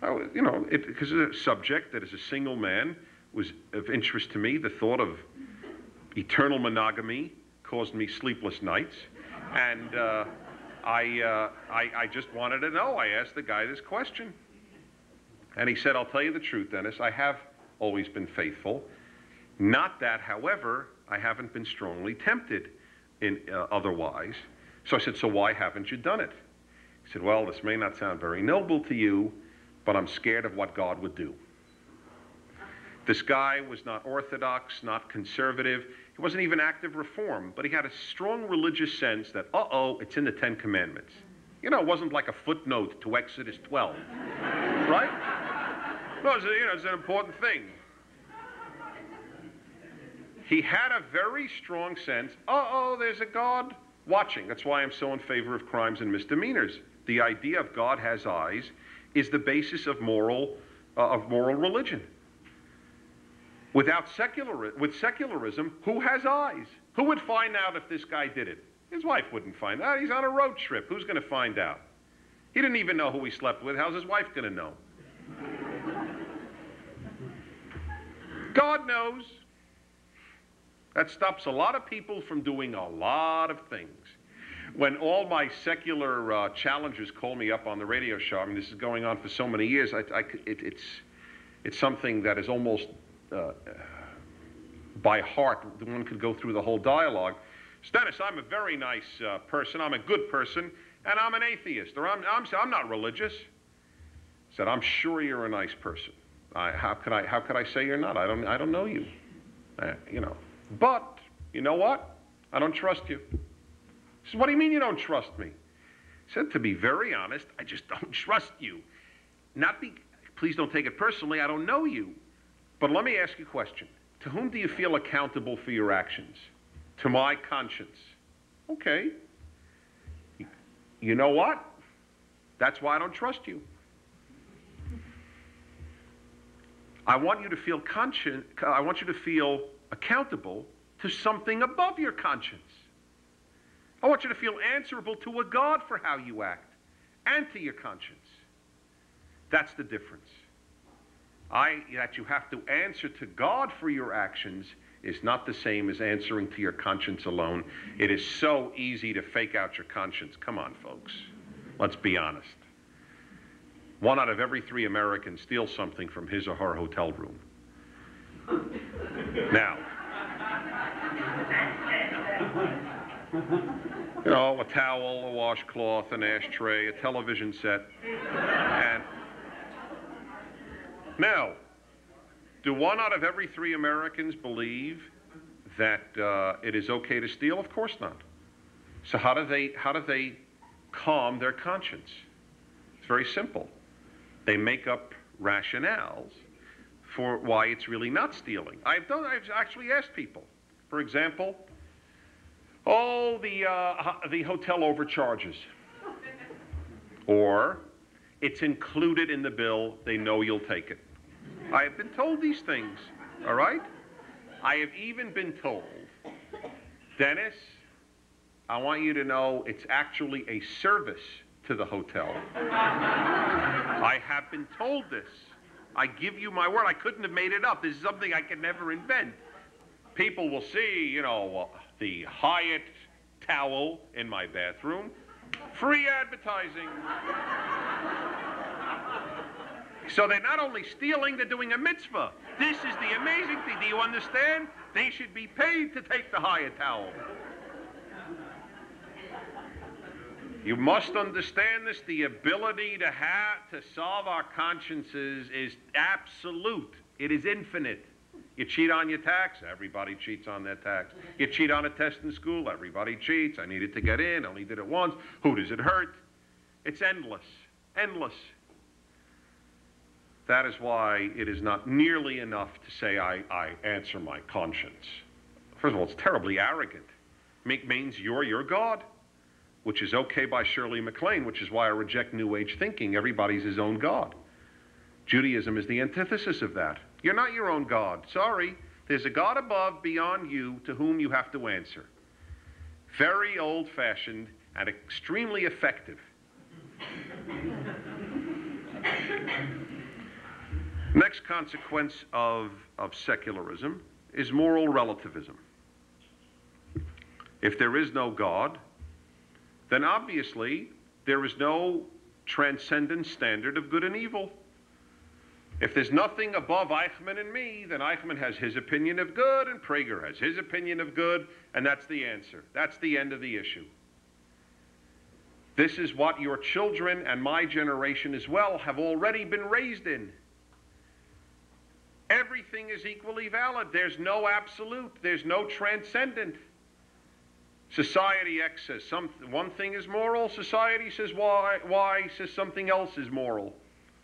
Because it's a subject that as a single man was of interest to me. The thought of eternal monogamy caused me sleepless nights. And I just wanted to know. I asked the guy this question. And he said, I'll tell you the truth, Dennis, I have always been faithful. Not that, however, I haven't been strongly tempted otherwise. So I said, so why haven't you done it? He said, well, this may not sound very noble to you, but I'm scared of what God would do. This guy was not orthodox, not conservative. He wasn't even active reform, but he had a strong religious sense that, it's in the Ten Commandments. It wasn't like a footnote to Exodus 12, right? No, it's an important thing. He had a very strong sense, there's a God watching. That's why I'm so in favor of crimes and misdemeanors. The idea of God has eyes is the basis of moral religion. With secularism, who has eyes? Who would find out if this guy did it? His wife wouldn't find out. He's on a road trip. Who's going to find out? He didn't even know who he slept with. How's his wife going to know? God knows. That stops a lot of people from doing a lot of things. When all my secular challengers call me up on the radio show, I mean, this is going on for so many years, it's something that is almost by heart. One could go through the whole dialogue. Dennis, I'm a very nice person, I'm a good person, and I'm an atheist, or I'm not religious. I said, I'm sure you're a nice person. How could I say you're not? I don't know you. But, you know what? I don't trust you. He said, what do you mean you don't trust me? I said, to be very honest, I just don't trust you. Please don't take it personally, I don't know you. But let me ask you a question. To whom do you feel accountable for your actions? To my conscience. Okay. You know what? That's why I don't trust you. I want you to feel accountable to something above your conscience. I want you to feel answerable to a God for how you act and to your conscience. That's the difference. That you have to answer to God for your actions is not the same as answering to your conscience alone. It is so easy to fake out your conscience. Come on, folks. Let's be honest. 1 out of every 3 Americans steals something from his or her hotel room. Now, a towel, a washcloth, an ashtray, a television set. And now, do 1 out of every 3 Americans believe that it is okay to steal? Of course not. So how do they calm their conscience? It's very simple. They make up rationales for why it's really not stealing. I've actually asked people. For example, the hotel overcharges. Or, it's included in the bill, they know you'll take it. I have been told these things, all right? I have even been told, Dennis, I want you to know it's actually a service to the hotel. I have been told this. I give you my word. I couldn't have made it up. This is something I can never invent. People will see, the Hyatt towel in my bathroom. Free advertising. So they're not only stealing, they're doing a mitzvah. This is the amazing thing. Do you understand? They should be paid to take the Hyatt towel. You must understand this. The ability to solve our consciences is absolute. It is infinite. You cheat on your tax, everybody cheats on their tax. You cheat on a test in school, everybody cheats. I needed to get in, only did it once. Who does it hurt? It's endless, endless. That is why it is not nearly enough to say I answer my conscience. First of all, it's terribly arrogant. It means you're your God, which is okay by Shirley MacLaine, which is why I reject New Age thinking. Everybody's his own God. Judaism is the antithesis of that. You're not your own God. Sorry. There's a God above, beyond you, to whom you have to answer. Very old-fashioned and extremely effective. Next consequence of secularism is moral relativism. If there is no God, then obviously there is no transcendent standard of good and evil. If there's nothing above Eichmann and me, then Eichmann has his opinion of good and Prager has his opinion of good, and that's the answer. That's the end of the issue. This is what your children and my generation as well have already been raised in. Everything is equally valid. There's no absolute. There's no transcendent. Society X says one thing is moral. Society says Y says something else is moral.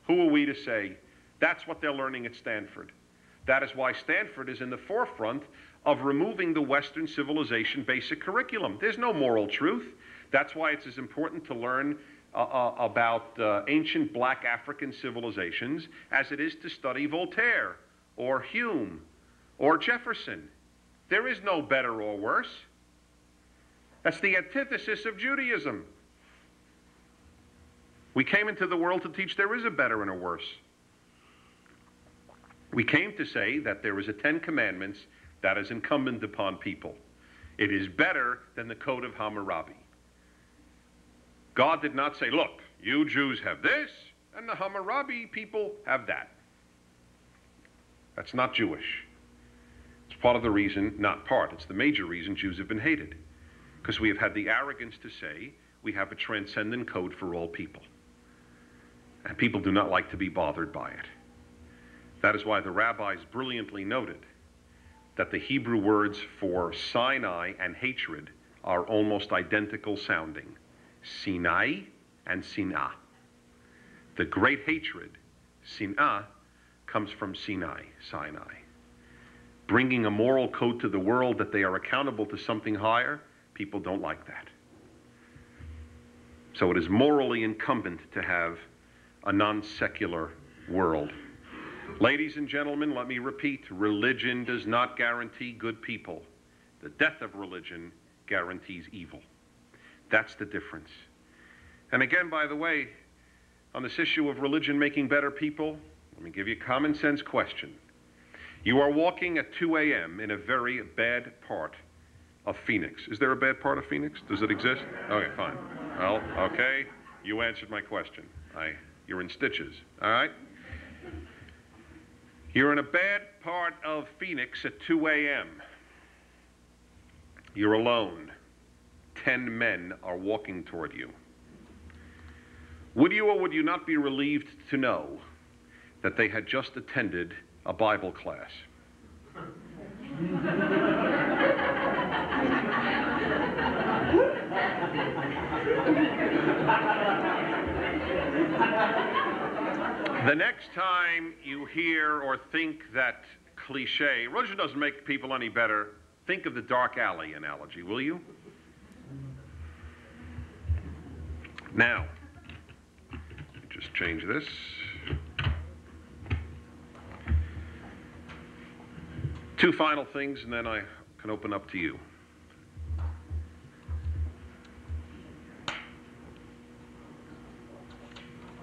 Who are we to say? That's what they're learning at Stanford. That is why Stanford is in the forefront of removing the Western civilization basic curriculum. There's no moral truth. That's why it's as important to learn about ancient black African civilizations as it is to study Voltaire or Hume or Jefferson. There is no better or worse. That's the antithesis of Judaism. We came into the world to teach there is a better and a worse. We came to say that there is a 10 Commandments that is incumbent upon people. It is better than the Code of Hammurabi. God did not say, look, you Jews have this, and the Hammurabi people have that. That's not Jewish. It's part of the reason, not part, it's the major reason Jews have been hated. Because we have had the arrogance to say we have a transcendent code for all people. And people do not like to be bothered by it. That is why the rabbis brilliantly noted that the Hebrew words for Sinai and hatred are almost identical sounding. Sinai and Sinah. The great hatred, Sinah, comes from Sinai. Bringing a moral code to the world that they are accountable to something higher, people don't like that. So it is morally incumbent to have a non-secular world. Ladies and gentlemen, let me repeat, religion does not guarantee good people. The death of religion guarantees evil. That's the difference. And again, by the way, on this issue of religion making better people, let me give you a common sense question. You are walking at 2 a.m. in a very bad part of Phoenix. Is there a bad part of Phoenix? Does it exist? Okay, fine. Well, okay, you answered my question. You're in stitches, all right? You're in a bad part of Phoenix at 2 a.m. You're alone. 10 men are walking toward you. Would you or would you not be relieved to know that they had just attended a Bible class? The next time you hear or think that cliche, religion doesn't make people any better, think of the dark alley analogy, will you? Now, just change this. Two final things, and then I can open up to you.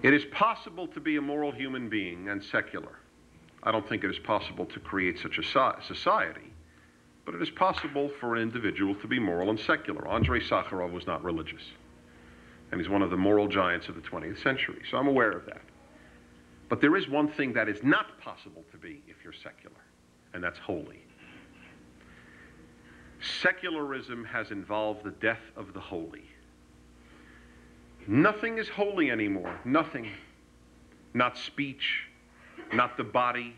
It is possible to be a moral human being and secular. I don't think it is possible to create such a society, but it is possible for an individual to be moral and secular. Andrei Sakharov was not religious, and he's one of the moral giants of the 20th century, so I'm aware of that. But there is one thing that is not possible to be if you're secular, and that's holy. Secularism has involved the death of the holy. Nothing is holy anymore. Nothing. Not speech, not the body,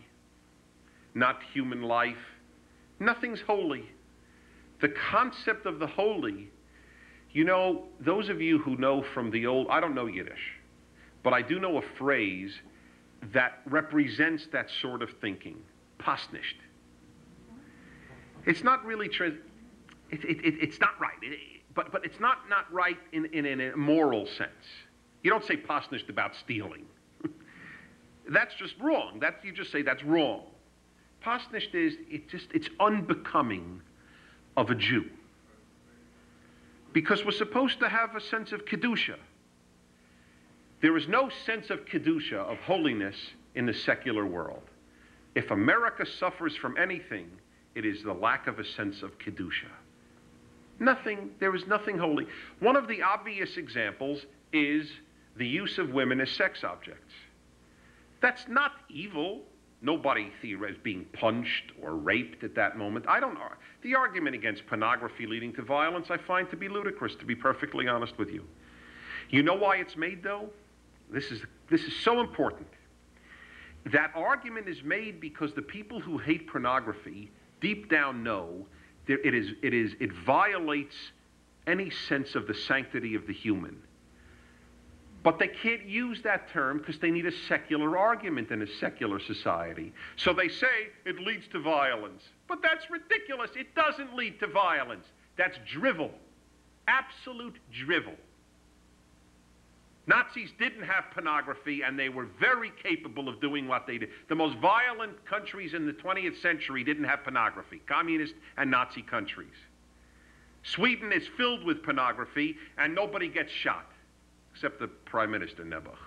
not human life. Nothing's holy. The concept of the holy, you know, those of you who know from the old, I don't know Yiddish, but I do know a phrase that represents that sort of thinking. Pasnisht. It's not really it's not right. But it's not right in a moral sense. You don't say pasnisht about stealing. That's just wrong. You just say that's wrong. Pasnisht is, it's unbecoming of a Jew. Because we're supposed to have a sense of kedusha. There is no sense of kedusha, of holiness, in the secular world. If America suffers from anything, it is the lack of a sense of Kedusha. Nothing, there is nothing holy. One of the obvious examples is the use of women as sex objects. That's not evil. Nobody theorizes being punched or raped at that moment. I don't know. The argument against pornography leading to violence I find to be ludicrous, to be perfectly honest with you. You know why it's made, though? This is so important. That argument is made because the people who hate pornography deep down know that it violates any sense of the sanctity of the human. But they can't use that term because they need a secular argument in a secular society. So they say it leads to violence. But that's ridiculous. It doesn't lead to violence. That's drivel. Absolute drivel. Nazis didn't have pornography, and they were very capable of doing what they did. The most violent countries in the 20th century didn't have pornography, communist and Nazi countries. Sweden is filled with pornography, and nobody gets shot, except the Prime Minister, Nebuch.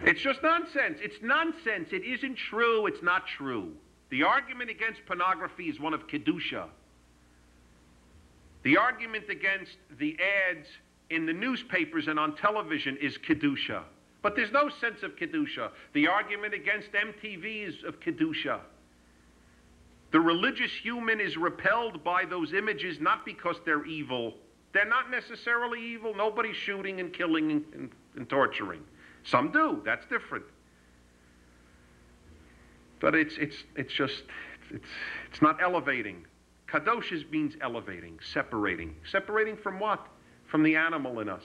It's just nonsense. It's nonsense. It isn't true. It's not true. The argument against pornography is one of Kedusha. The argument against the ads in the newspapers and on television is Kedusha. But there's no sense of Kedusha. The argument against MTV is of Kedusha. The religious human is repelled by those images not because they're evil. They're not necessarily evil. Nobody's shooting and killing and torturing. Some do. That's different. But it's not elevating. Kadosh means elevating, separating. Separating from what? From the animal in us.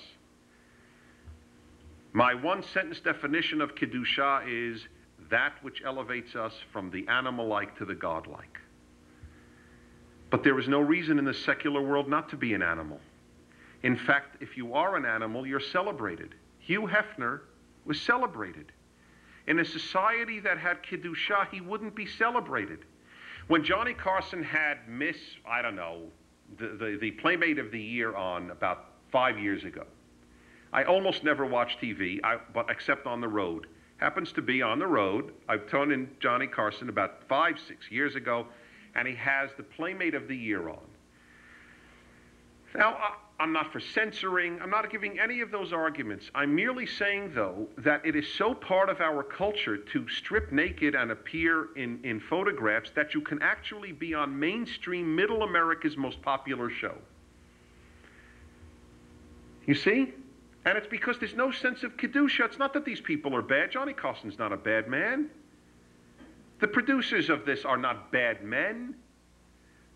My one-sentence definition of Kedusha is that which elevates us from the animal-like to the godlike. But there is no reason in the secular world not to be an animal. In fact, if you are an animal, you're celebrated. Hugh Hefner was celebrated. In a society that had Kedusha, he wouldn't be celebrated. When Johnny Carson had Miss, I don't know, the Playmate of the Year on about 5 years ago, I almost never watch TV, but except on the road. Happens to be on the road. I've turned in Johnny Carson about 5, 6 years ago, and he has the Playmate of the Year on. Now, I'm not for censoring. I'm not giving any of those arguments. I'm merely saying, though, that it is so part of our culture to strip naked and appear in photographs that you can actually be on mainstream Middle America's most popular show. You see? And it's because there's no sense of Kedusha. It's not that these people are bad. Johnny Carson's not a bad man. The producers of this are not bad men.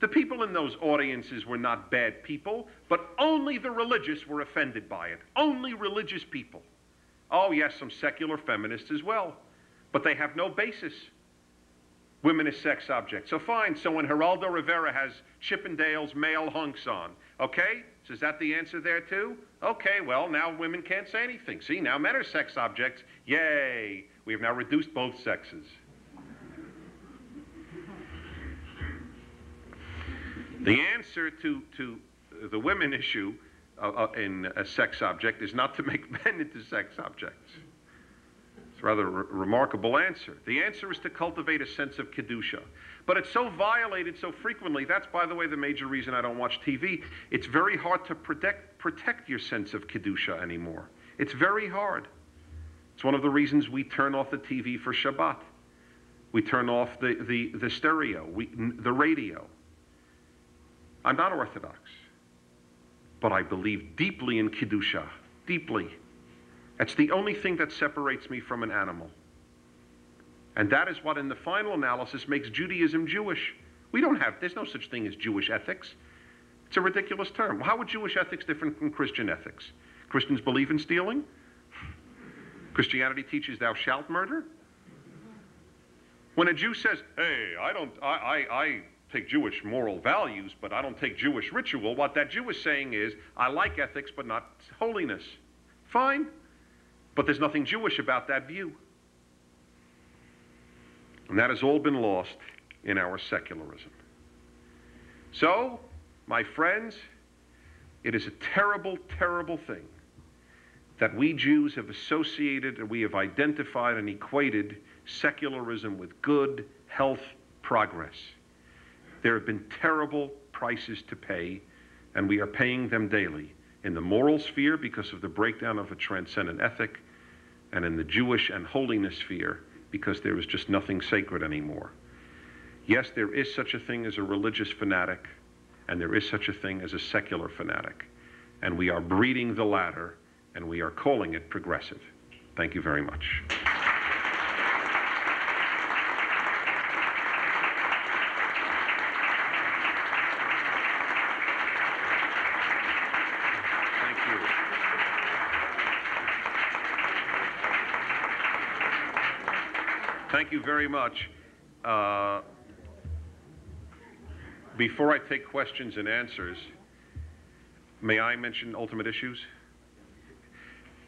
The people in those audiences were not bad people, but only the religious were offended by it. Only religious people. Oh, yes, some secular feminists as well, but they have no basis. Women as sex objects. So fine, so when Geraldo Rivera has Chippendale's male hunks on, okay? So is that the answer there too? Okay, well, now women can't say anything. See, now men are sex objects. Yay! We have now reduced both sexes. The answer to the women issue in a sex object is not to make men into sex objects. It's a rather remarkable answer. The answer is to cultivate a sense of Kedusha. But it's so violated so frequently. That's, by the way, the major reason I don't watch TV. It's very hard to protect your sense of Kedusha anymore. It's very hard. It's one of the reasons we turn off the TV for Shabbat. We turn off the stereo, the radio. I'm not Orthodox, but I believe deeply in Kedusha, deeply. That's the only thing that separates me from an animal. And that is what, in the final analysis, makes Judaism Jewish. There's no such thing as Jewish ethics. It's a ridiculous term. How would Jewish ethics differ from Christian ethics? Christians believe in stealing? Christianity teaches thou shalt murder? When a Jew says, hey, I take Jewish moral values, but I don't take Jewish ritual, what that Jew is saying is, I like ethics, but not holiness. Fine, but there's nothing Jewish about that view. And that has all been lost in our secularism. So, my friends, it is a terrible, terrible thing that we Jews have associated and we have identified and equated secularism with good, health, progress. There have been terrible prices to pay, and we are paying them daily. In the moral sphere, because of the breakdown of a transcendent ethic, and in the Jewish and holiness sphere, because there is just nothing sacred anymore. Yes, there is such a thing as a religious fanatic, and there is such a thing as a secular fanatic. And we are breeding the latter, and we are calling it progressive. Thank you very much. Thank you very much. Before I take questions and answers, may I mention ultimate issues?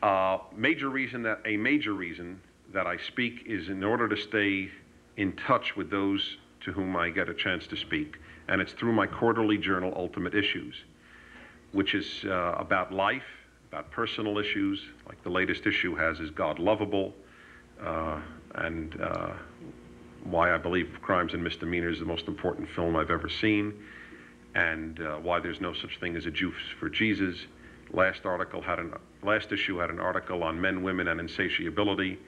A major reason that I speak is in order to stay in touch with those to whom I get a chance to speak, and it's through my quarterly journal, Ultimate Issues, which is about life, about personal issues, like the latest issue has, is God lovable? And why I believe Crimes and Misdemeanors is the most important film I've ever seen, and why there's no such thing as a Jew for Jesus. Last issue had an article on men, women, and insatiability,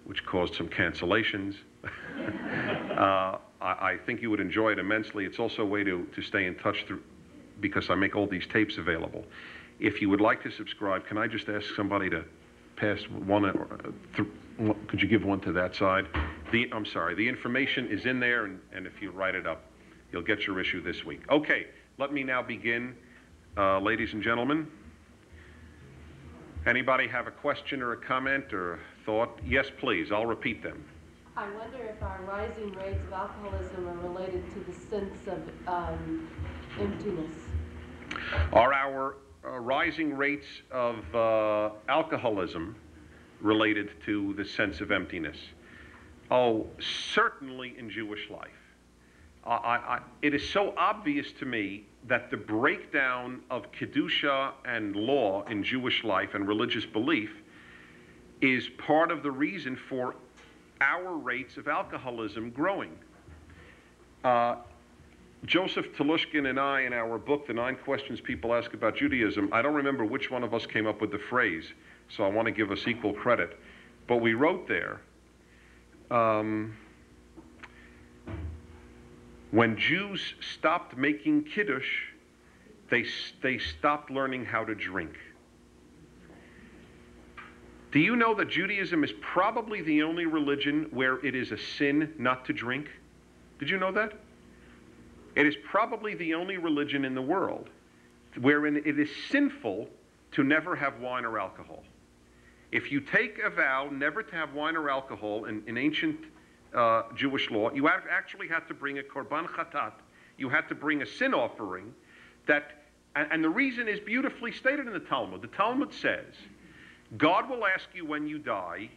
which caused some cancellations. I think you would enjoy it immensely. It's also a way to stay in touch because I make all these tapes available. If you would like to subscribe, can I just ask somebody to pass one? Could you give one to that side? I'm sorry, the information is in there, and if you write it up, you'll get your issue this week. Okay, let me now begin, ladies and gentlemen. Anybody have a question or a comment or a thought? Yes, please, I'll repeat them. I wonder if our rising rates of alcoholism are related to the sense of emptiness. Are our rising rates of alcoholism related to the sense of emptiness? Oh, certainly in Jewish life. It is so obvious to me that the breakdown of Kedusha and law in Jewish life and religious belief is part of the reason for our rates of alcoholism growing. Joseph Telushkin and I, in our book, The 9 Questions People Ask About Judaism, I don't remember which one of us came up with the phrase, so I want to give us equal credit. But we wrote there, when Jews stopped making Kiddush, they stopped learning how to drink. Do you know that Judaism is probably the only religion where it is a sin not to drink? Did you know that? It is probably the only religion in the world wherein it is sinful to never have wine or alcohol. If you take a vow never to have wine or alcohol in ancient Jewish law, you actually had to bring a korban chatat. You had to bring a sin offering and the reason is beautifully stated in the Talmud. The Talmud says, God will ask you when you die,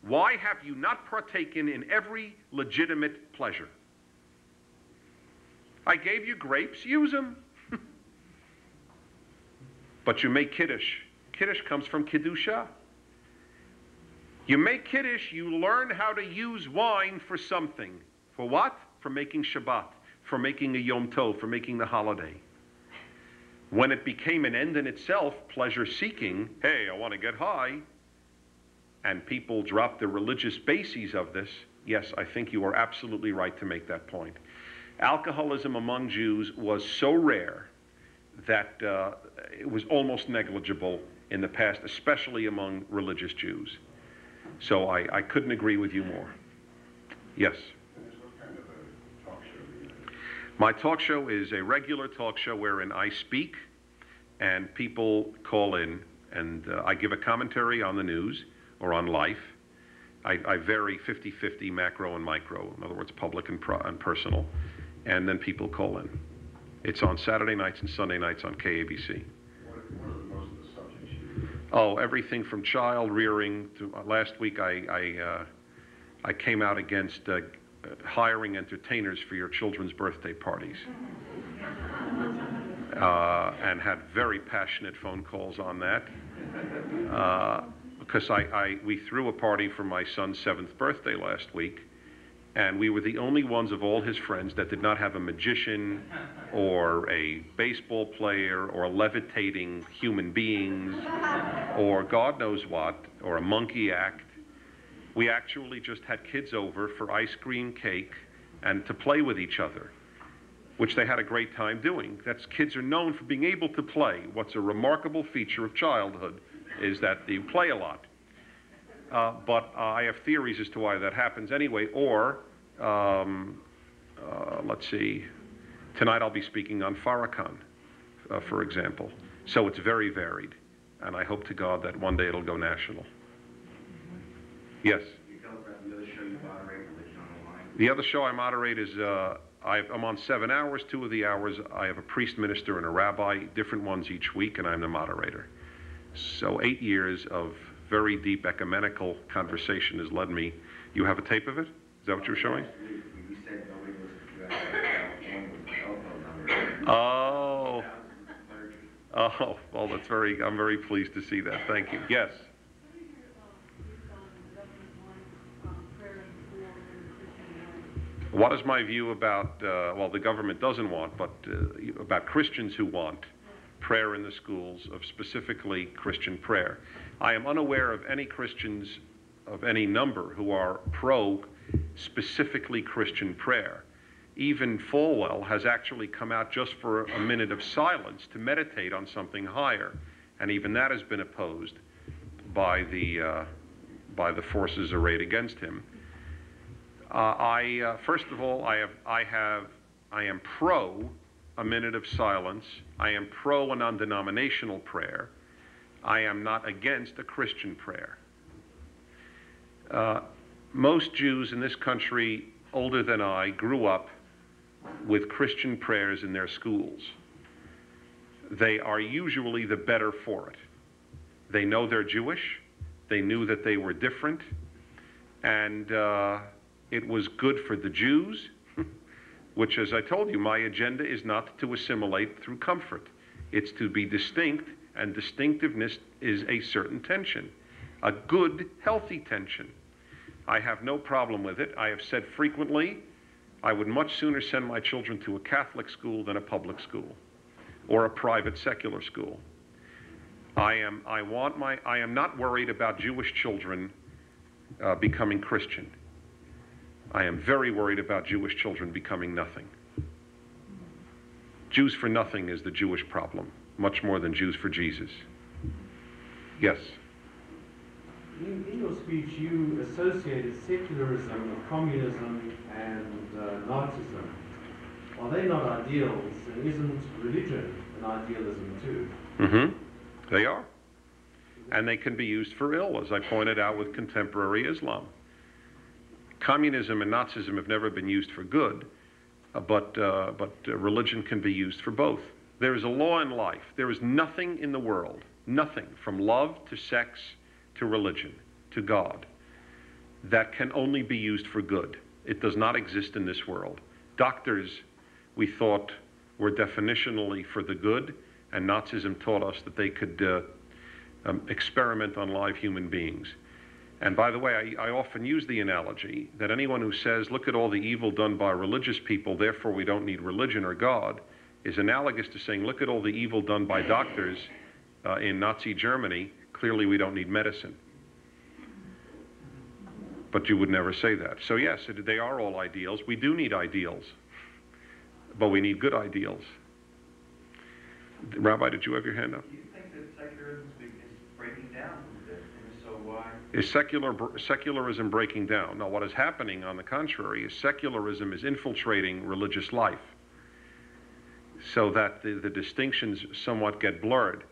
why have you not partaken in every legitimate pleasure? I gave you grapes, use them. But you make Kiddush. Kiddush comes from Kedusha. You make Kiddush, you learn how to use wine for something. For what? For making Shabbat, for making a Yom Tov, for making the holiday. When it became an end in itself, pleasure-seeking, hey, I want to get high, and people dropped the religious bases of this, yes, I think you are absolutely right to make that point. Alcoholism among Jews was so rare that it was almost negligible in the past, especially among religious Jews. So I couldn't agree with you more. Yes? What kind of a talk show do you have? My talk show is a regular talk show wherein I speak and people call in, and I give a commentary on the news or on life. I vary 50-50 macro and micro, in other words, public and personal, and then people call in. It's on Saturday nights and Sunday nights on KABC. What are most of the subjects you? Oh, everything from child rearing to last week I came out against hiring entertainers for your children's birthday parties. And had very passionate phone calls on that. Because we threw a party for my son's 7th birthday last week, and we were the only ones of all his friends that did not have a magician or a baseball player or levitating human beings or God knows what, or a monkey act. We actually just had kids over for ice cream, cake, and to play with each other, which they had a great time doing. Kids are known for being able to play. What's a remarkable feature of childhood is that you play a lot. But I have theories as to why that happens anyway. Or, let's see, tonight I'll be speaking on Farrakhan, for example. So it's very varied. And I hope to God that one day it'll go national. Yes? You tell us about the other show you moderate, Religion on the Line. The other show I moderate is, I'm on 7 hours. 2 of the hours, I have a priest, minister, and a rabbi, different ones each week, and I'm the moderator. So 8 years of very deep ecumenical conversation has led me. You have a tape of it? Is that what you're showing? You said nobody listened to that with the telephone number. Oh. Oh, well, I'm very pleased to see that. Thank you. Yes? What is my view about, well, the government doesn't want, but about Christians who want prayer in the schools, of specifically Christian prayer? I am unaware of any Christians of any number who are pro specifically Christian prayer. Even Falwell has actually come out just for a minute of silence to meditate on something higher, and even that has been opposed by the forces arrayed against him. First of all, I am pro a minute of silence. I am pro a non-denominational prayer. I am not against a Christian prayer. Most Jews in this country, older than I, grew up with Christian prayers in their schools. They are usually the better for it. They know they're Jewish. They knew that they were different. And it was good for the Jews, which, as I told you, my agenda is not to assimilate through comfort. It's to be distinct, and distinctiveness is a certain tension, a good, healthy tension. I have no problem with it. I have said frequently, I would much sooner send my children to a Catholic school than a public school or a private secular school. I am not worried about Jewish children becoming Christian. I am very worried about Jewish children becoming nothing. Jews for nothing is the Jewish problem, much more than Jews for Jesus. Yes? In your speech, you associated secularism with communism and Nazism. Are they not ideals? And isn't religion an idealism too? Mm-hmm. They are. And they can be used for ill, as I pointed out with contemporary Islam. Communism and Nazism have never been used for good, but religion can be used for both. There is a law in life. There is nothing in the world, nothing, from love to sex to religion to God, that can only be used for good. It does not exist in this world. Doctors, we thought, were definitionally for the good, and Nazism taught us that they could experiment on live human beings. And by the way, I often use the analogy that anyone who says, look at all the evil done by religious people, therefore we don't need religion or God, is analogous to saying, look at all the evil done by doctors in Nazi Germany, clearly we don't need medicine. But you would never say that. So yes, they are all ideals. We do need ideals, but we need good ideals. Rabbi, did you have your hand up? Do you think that secularism is breaking down a bit? And if so, why? Is secularism breaking down? No, what is happening, on the contrary, is secularism is infiltrating religious life so that the distinctions somewhat get blurred.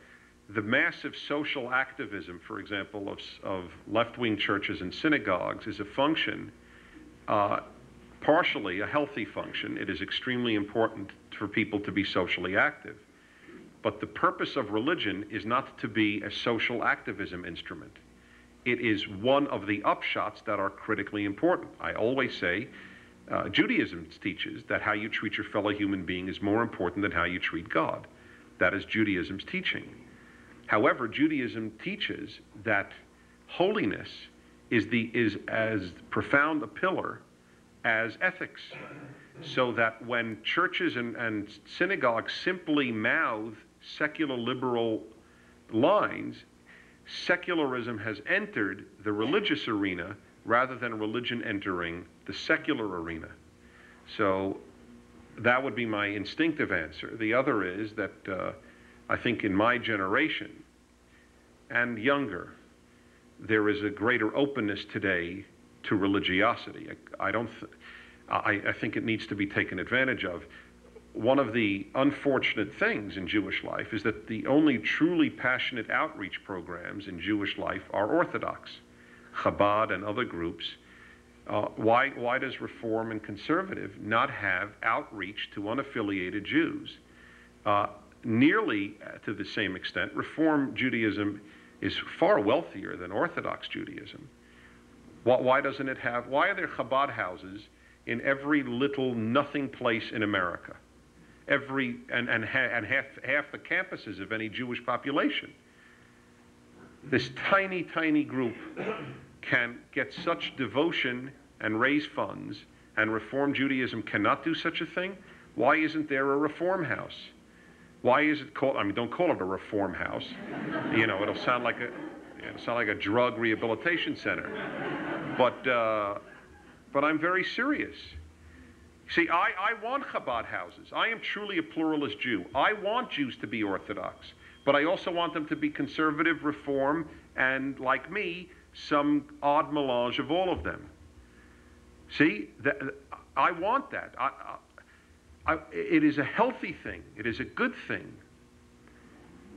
The massive social activism, for example, of left-wing churches and synagogues is a function, partially a healthy function. It is extremely important for people to be socially active. But the purpose of religion is not to be a social activism instrument. It is one of the upshots that are critically important. I always say, Judaism teaches that how you treat your fellow human being is more important than how you treat God. That is Judaism's teaching. However, Judaism teaches that holiness is as profound a pillar as ethics, so that when churches and synagogues simply mouth secular liberal lines, secularism has entered the religious arena rather than religion entering the secular arena. So that would be my instinctive answer. The other is that I think in my generation and younger, there is a greater openness today to religiosity. I think it needs to be taken advantage of. One of the unfortunate things in Jewish life is that the only truly passionate outreach programs in Jewish life are Orthodox. Chabad and other groups. Why does Reform and Conservative not have outreach to unaffiliated Jews? Nearly to the same extent, Reform Judaism is far wealthier than Orthodox Judaism. Why doesn't it have? Why are there Chabad houses in every little nothing place in America? And half the campuses of any Jewish population. This tiny, tiny group can get such devotion and raise funds, and Reform Judaism cannot do such a thing. Why isn't there a Reform house? Why is it called? I mean, don't call it a Reform house. You know, it'll sound like a drug rehabilitation center. But I'm very serious. See, I want Chabad houses. I am truly a pluralist Jew. I want Jews to be Orthodox, but I also want them to be conservative, Reform, and like me, some odd melange of all of them. See, I want that. It is a healthy thing. It is a good thing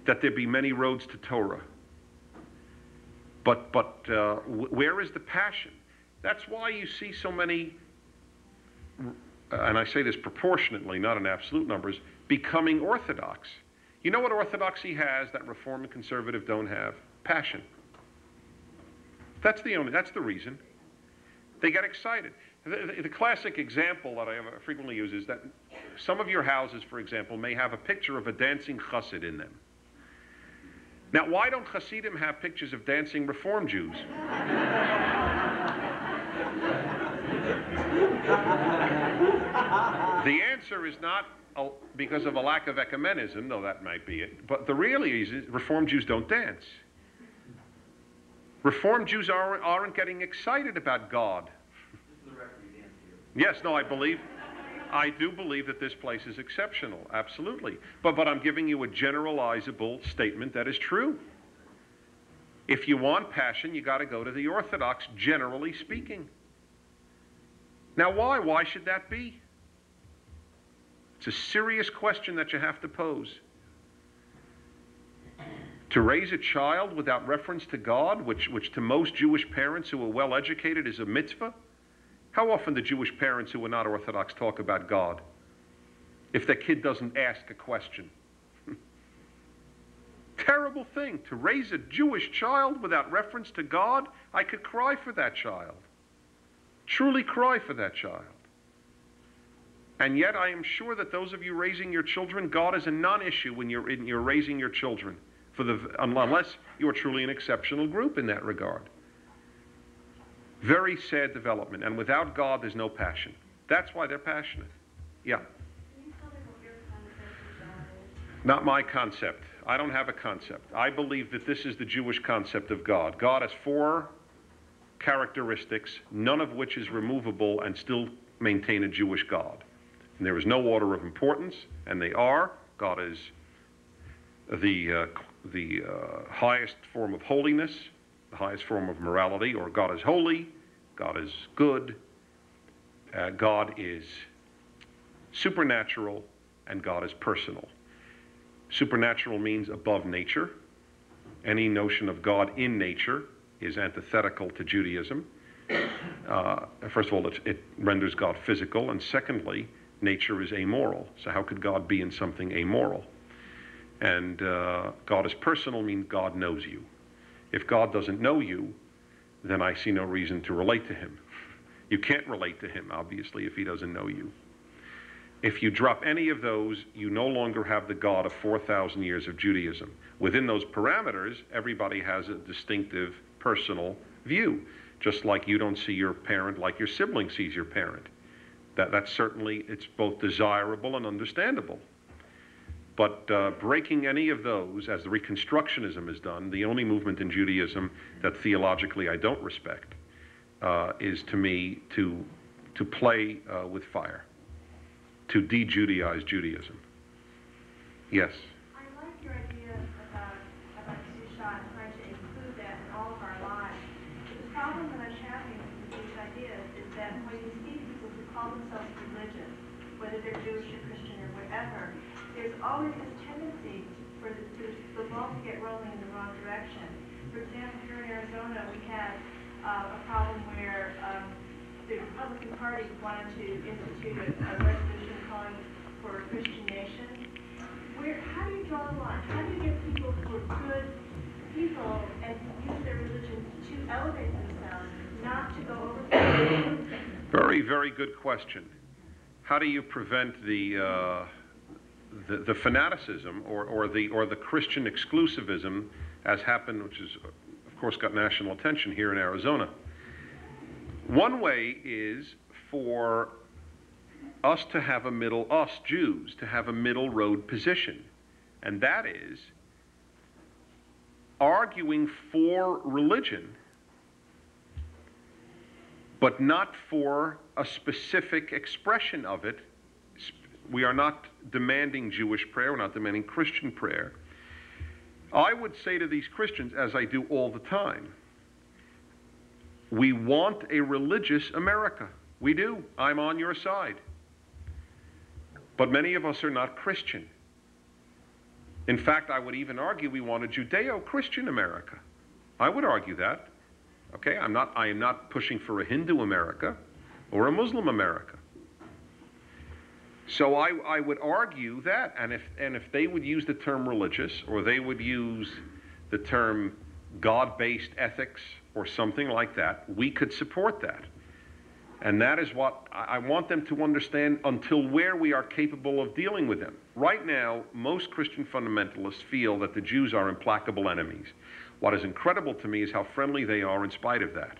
that there be many roads to Torah. But where is the passion? That's why you see so many, and I say this proportionately, not in absolute numbers, becoming Orthodox. You know what Orthodoxy has that Reform and Conservative don't have? Passion. That's the reason. They get excited. The classic example that I frequently use is that some of your houses, for example, may have a picture of a dancing chassid in them. Now, why don't Hasidim have pictures of dancing Reform Jews? The answer is not because of a lack of ecumenism, though that might be it, but the real reason is Reform Jews don't dance. Reform Jews aren't getting excited about God. This is the record you dance here. Yes, no, I do believe that this place is exceptional, absolutely. But I'm giving you a generalizable statement that is true. If you want passion, you got to go to the Orthodox, generally speaking. Now, why? Why should that be? It's a serious question that you have to pose. To raise a child without reference to God, which to most Jewish parents who are well educated is a mitzvah. How often do Jewish parents who are not Orthodox talk about God if their kid doesn't ask a question? Terrible thing, to raise a Jewish child without reference to God. I could cry for that child. Truly cry for that child. And yet I am sure that those of you raising your children, God is a non-issue when you're raising your children, unless you are truly an exceptional group in that regard. Very sad development, and without God there's no passion. That's why they're passionate. Yeah. Can you tell me what your concept of God is? Not my concept. I don't have a concept. I believe that this is the Jewish concept of God. God has 4 characteristics, none of which is removable, and still maintain a Jewish God. And there is no order of importance, and they are. God is the highest form of holiness, the highest form of morality, or God is holy, God is good, God is supernatural, and God is personal. Supernatural means above nature. Any notion of God in nature is antithetical to Judaism. First of all, it renders God physical, and secondly, nature is amoral. So how could God be in something amoral? And God is personal means God knows you. If God doesn't know you, then I see no reason to relate to him. You can't relate to him, obviously, if he doesn't know you. If you drop any of those, you no longer have the God of 4,000 years of Judaism. Within those parameters, everybody has a distinctive personal view, just like you don't see your parent like your sibling sees your parent. That's certainly, it's both desirable and understandable. But breaking any of those, as the Reconstructionism is done, the only movement in Judaism that theologically I don't respect, is to me to play with fire, to de-Judaize Judaism. Yes? I like your idea about Susha and trying to include that in all of our lives. The problem that I'm having with these ideas is that when you see people who call themselves religious, whether they're Jewish or Christian or whatever, there's always this tendency for the ball to get rolling in the wrong direction. For example, here in Arizona, we had a problem where the Republican Party wanted to institute a resolution calling for a Christian nation. How do you draw the line? How do you get people who are good people and use their religion to elevate themselves, not to go over? Very, very good question. How do you prevent the fanaticism or the Christian exclusivism as happened, which is, of course, got national attention here in Arizona? One way is for us to have us Jews, to have a middle road position. And that is arguing for religion, but not for a specific expression of it. We are not demanding Jewish prayer, we're not demanding Christian prayer. I would say to these Christians, as I do all the time, we want a religious America. We do. I'm on your side. But many of us are not Christian. In fact, I would even argue we want a Judeo-Christian America. I would argue that. Okay, I am not pushing for a Hindu America or a Muslim America. So I would argue that, and if they would use the term religious, or they would use the term God-based ethics or something like that, we could support that. And that is what I want them to understand until where we are capable of dealing with them. Right now, most Christian fundamentalists feel that the Jews are implacable enemies. What is incredible to me is how friendly they are in spite of that.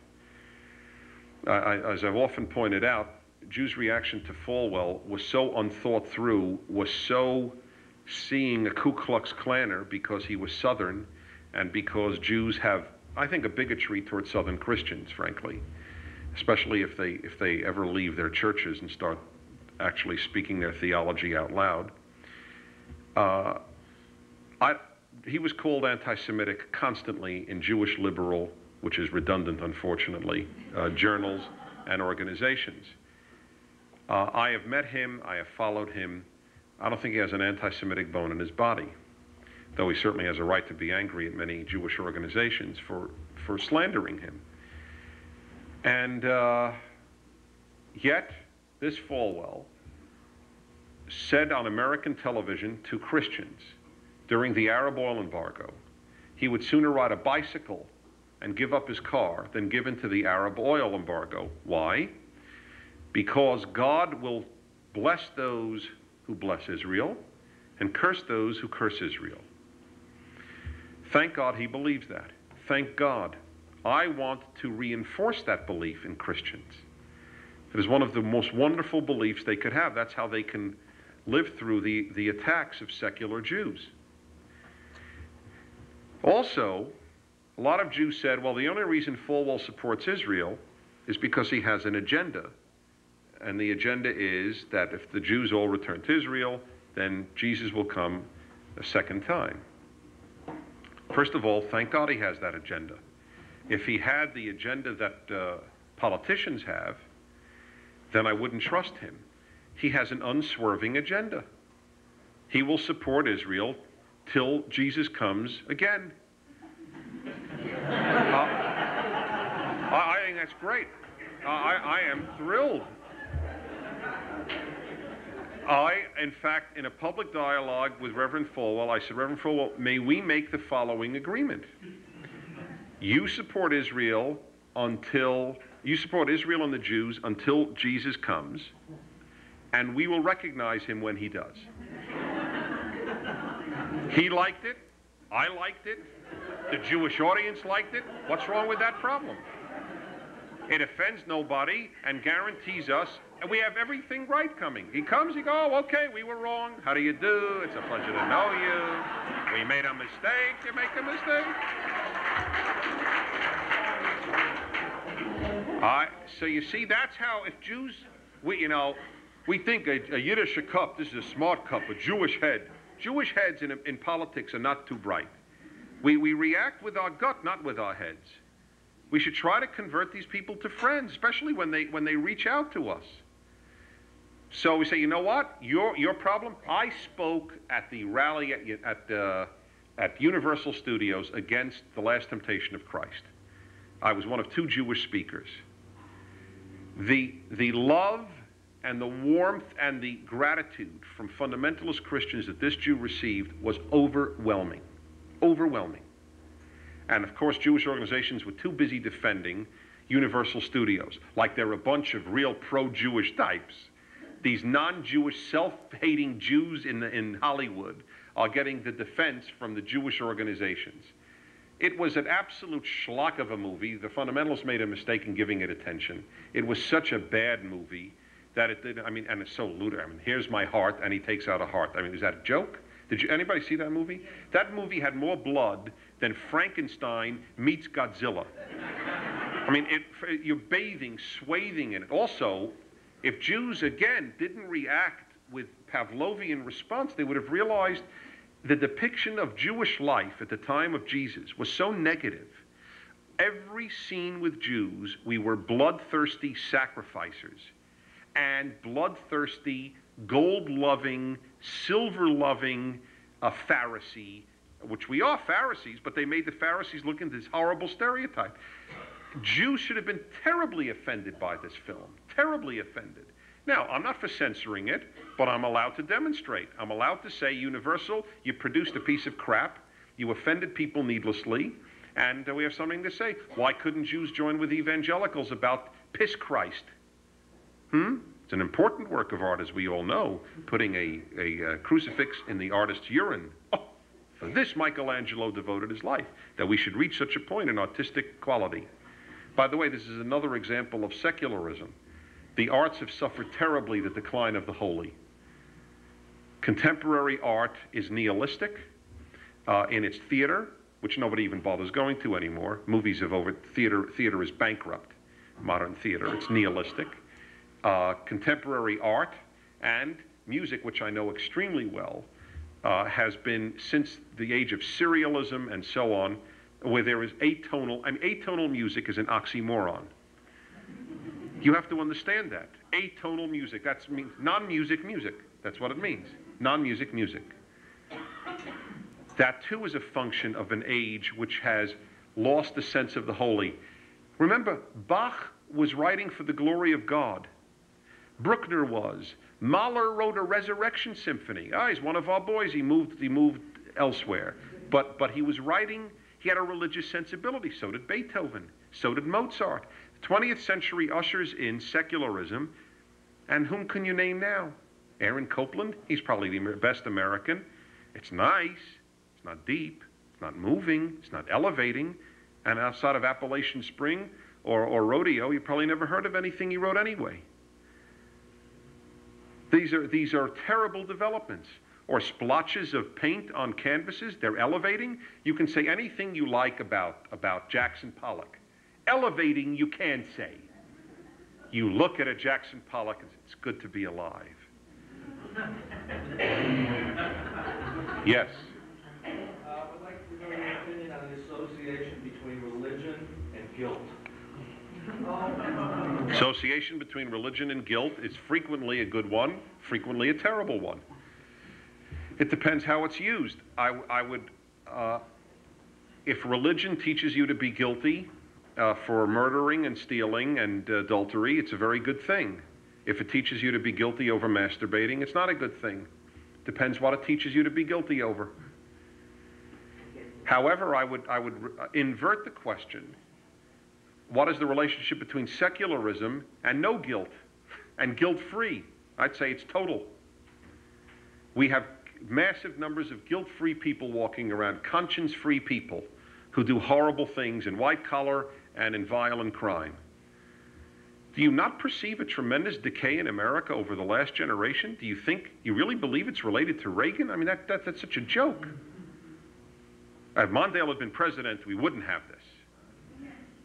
As I've often pointed out, Jews' reaction to Falwell was so unthought through, was so seeing a Ku Klux Klaner because he was Southern, and because Jews have, I think, a bigotry towards Southern Christians, frankly, especially if they ever leave their churches and start actually speaking their theology out loud. He was called anti-Semitic constantly in Jewish liberal, which is redundant, unfortunately, journals and organizations. I have met him, I have followed him. I don't think he has an anti-Semitic bone in his body, though he certainly has a right to be angry at many Jewish organizations for slandering him. And yet, this Falwell said on American television to Christians during the Arab oil embargo, he would sooner ride a bicycle and give up his car than give in to the Arab oil embargo. Why? Because God will bless those who bless Israel and curse those who curse Israel. Thank God he believes that. Thank God. I want to reinforce that belief in Christians. It is one of the most wonderful beliefs they could have. That's how they can live through the attacks of secular Jews. Also, a lot of Jews said, well, the only reason Falwell supports Israel is because he has an agenda. And the agenda is that if the Jews all return to Israel, then Jesus will come a second time. First of all, thank God he has that agenda. If he had the agenda that politicians have, then I wouldn't trust him. He has an unswerving agenda. He will support Israel till Jesus comes again. I think that's great. I am thrilled. In fact, in a public dialogue with Reverend Falwell, I said, Reverend Falwell, may we make the following agreement? You support Israel and the Jews until Jesus comes, and we will recognize him when he does. He liked it. I liked it. The Jewish audience liked it. What's wrong with that problem? It offends nobody and guarantees us, and we have everything right coming. He comes, you go, oh, okay, we were wrong. How do you do? It's a pleasure to know you. We made a mistake. You make a mistake. So you see, that's how, if Jews, we think a Yiddish cup, this is a smart cup, a Jewish head. Jewish heads in politics are not too bright. We react with our gut, not with our heads. We should try to convert these people to friends, especially when they reach out to us. So we say, you know what? Your problem. I spoke at the rally at Universal Studios against the Last Temptation of Christ. I was one of 2 Jewish speakers. The love and the warmth and the gratitude from fundamentalist Christians that this Jew received was overwhelming. Overwhelming. And of course, Jewish organizations were too busy defending Universal Studios, like they're a bunch of real pro-Jewish types. These non-Jewish, self-hating Jews in Hollywood are getting the defense from the Jewish organizations. It was an absolute schlock of a movie. The fundamentalists made a mistake in giving it attention. It was such a bad movie that it did, and it's so ludicrous. Here's my heart, and he takes out a heart. Is that a joke? Did anybody see that movie? That movie had more blood than Frankenstein meets Godzilla. You're bathing, swathing in it. Also, if Jews, again, didn't react with Pavlovian response, they would have realized the depiction of Jewish life at the time of Jesus was so negative. Every scene with Jews, we were bloodthirsty sacrificers and bloodthirsty, gold-loving, silver-loving Pharisee, which we are Pharisees, but they made the Pharisees look into this horrible stereotype. Jews should have been terribly offended by this film, terribly offended. Now, I'm not for censoring it, but I'm allowed to demonstrate. I'm allowed to say, Universal, you produced a piece of crap, you offended people needlessly, and we have something to say. Why couldn't Jews join with evangelicals about Piss Christ? It's an important work of art, as we all know, putting a crucifix in the artist's urine. Oh, for this Michelangelo devoted his life, that we should reach such a point in artistic quality. By the way, this is another example of secularism. The arts have suffered terribly the decline of the holy. Contemporary art is nihilistic in its theater, which nobody even bothers going to anymore. Movies have theater is bankrupt. Modern theater, it's nihilistic. Contemporary art and music, which I know extremely well, has been, since the age of serialism and so on, where there is atonal. Atonal music is an oxymoron. You have to understand that. Atonal music, that means non-music music. That's what it means. Non-music music. That too is a function of an age which has lost the sense of the holy. Remember, Bach was writing for the glory of God. Bruckner was. Mahler wrote a Resurrection Symphony. He's one of our boys. He moved elsewhere. But he was writing, he had a religious sensibility. So did Beethoven. So did Mozart. 20th century ushers in secularism. And whom can you name now? Aaron Copland? He's probably the best American. It's nice. It's not deep. It's not moving. It's not elevating. And outside of Appalachian Spring or Rodeo, you probably never heard of anything he wrote anyway. These are terrible developments. Or splotches of paint on canvases, they're elevating. You can say anything you like about Jackson Pollock. Elevating, you can say. You look at a Jackson Pollock and say, it's good to be alive. Yes? I would like to know your opinion on the association between religion and guilt. Association between religion and guilt is frequently a good one, frequently a terrible one. It depends how it's used. I would, if religion teaches you to be guilty for murdering and stealing and adultery, it's a very good thing. If it teaches you to be guilty over masturbating, it's not a good thing. Depends what it teaches you to be guilty over. However, I would invert the question. What is the relationship between secularism and no guilt, and guilt-free? I'd say it's total. We have massive numbers of guilt-free people walking around, conscience-free people who do horrible things in white collar and in violent crime. Do you not perceive a tremendous decay in America over the last generation? Do you think, you really believe it's related to Reagan? I mean, that's such a joke. If Mondale had been president, we wouldn't have this.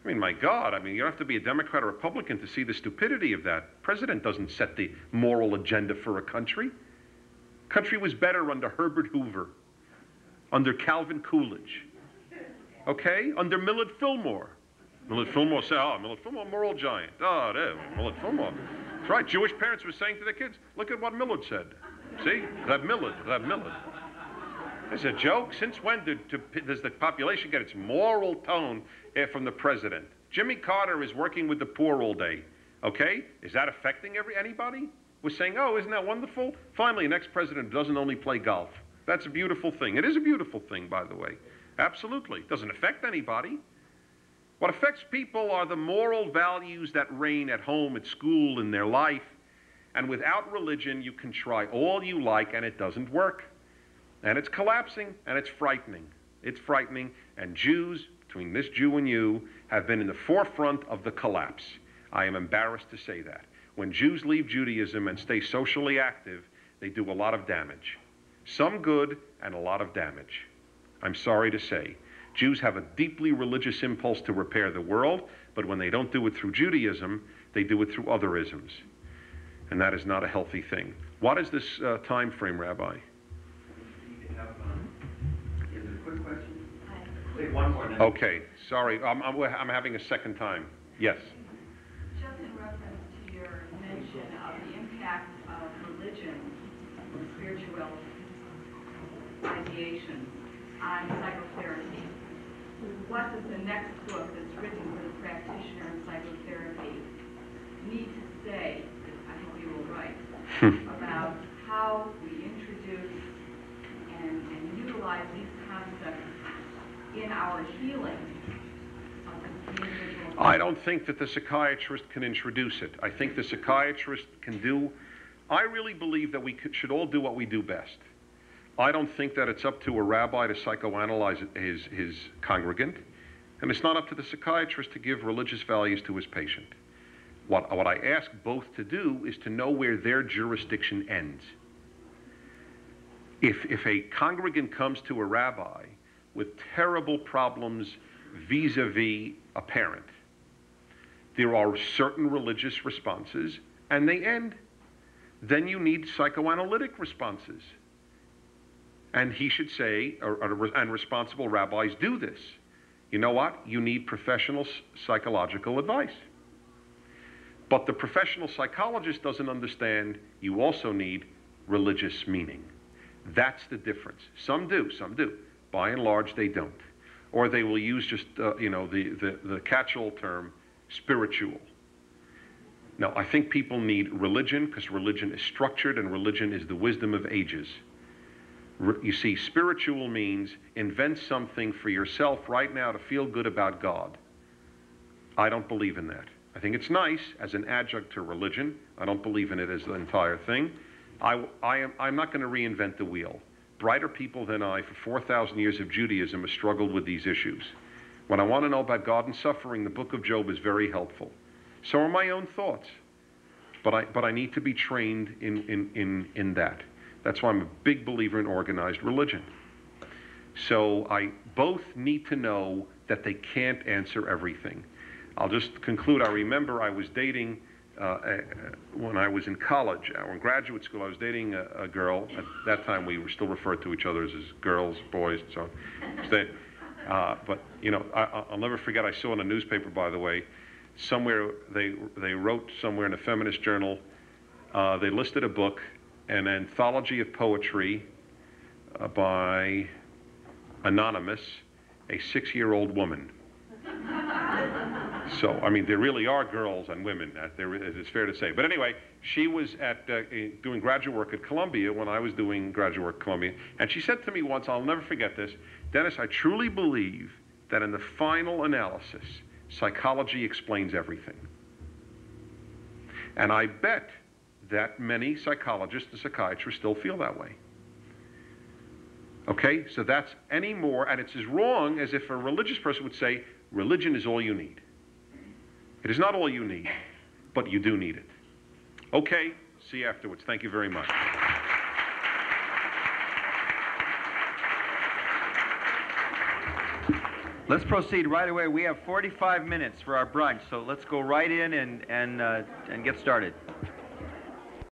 I mean, my God, I mean, you don't have to be a Democrat or Republican to see the stupidity of that. President doesn't set the moral agenda for a country. Country was better under Herbert Hoover, under Calvin Coolidge, okay? Under Millard Fillmore. Millard Fillmore said, oh, Millard Fillmore, moral giant. Oh, there, Millard Fillmore. That's right, Jewish parents were saying to their kids, look at what Millard said. See, Reb Millard. It's a joke. Since when does the population get its moral tone from the president? Jimmy Carter is working with the poor all day, okay? Is that affecting anybody? We're saying, oh, isn't that wonderful? Finally, an ex-president doesn't only play golf. That's a beautiful thing. It is a beautiful thing, by the way. Absolutely. It doesn't affect anybody. What affects people are the moral values that reign at home, at school, in their life. And without religion, you can try all you like, and it doesn't work. And it's collapsing, and it's frightening. It's frightening, and Jews, between this Jew and you, have been in the forefront of the collapse. I am embarrassed to say that. When Jews leave Judaism and stay socially active, they do a lot of damage. Some good and a lot of damage. I'm sorry to say. Jews have a deeply religious impulse to repair the world, but when they don't do it through Judaism, they do it through other isms. And that is not a healthy thing. What is this time frame, Rabbi? Is it a quick question? Take one more. Okay, sorry, I'm having a second time. Yes. Just in reference to your mention of the impact of religion and spiritual ideation on psychotherapy, what does the next book that's written for the practitioner in psychotherapy need to say, I hope you will write, about how we introduce and utilize these concepts in our healing of the individual? I don't think that the psychiatrist can introduce it. I think the psychiatrist can do, I really believe that we should all do what we do best. I don't think that it's up to a rabbi to psychoanalyze his congregant, and it's not up to the psychiatrist to give religious values to his patient. What I ask both to do is to know where their jurisdiction ends. If a congregant comes to a rabbi with terrible problems vis-a-vis a parent, there are certain religious responses, and they end. Then you need psychoanalytic responses. And he should say, and responsible rabbis do this. You know what? You need professional psychological advice. But the professional psychologist doesn't understand you also need religious meaning. That's the difference. Some do. By and large, they don't. Or they will use just, the catch-all term, spiritual. Now, I think people need religion because religion is structured and religion is the wisdom of ages. You see, spiritual means invent something for yourself right now to feel good about God. I don't believe in that. I think it's nice as an adjunct to religion. I don't believe in it as the entire thing. I'm not going to reinvent the wheel. Brighter people than I for 4,000 years of Judaism have struggled with these issues. When I want to know about God and suffering, the book of Job is very helpful. So are my own thoughts. But I need to be trained in that. That's why I'm a big believer in organized religion. So I both need to know that they can't answer everything. I'll just conclude. I remember I was dating, when I was in college, or in graduate school, I was dating a girl. At that time, we were still referred to each other as girls, boys, and so on. But, I'll never forget, I saw in a newspaper, by the way, somewhere, they wrote somewhere in a feminist journal, they listed a book, an anthology of poetry by Anonymous, a 6-year-old woman. So, I mean, there really are girls and women, it's fair to say. But anyway, she was doing graduate work at Columbia when I was doing graduate work at Columbia, and she said to me once, I'll never forget this, Dennis, I truly believe that in the final analysis, psychology explains everything. And I bet that many psychologists and psychiatrists still feel that way. Okay, so that's any more, and it's as wrong as if a religious person would say, religion is all you need. It is not all you need, but you do need it. Okay, see you afterwards. Thank you very much. Let's proceed right away. We have 45 minutes for our brunch, so let's go right in and get started.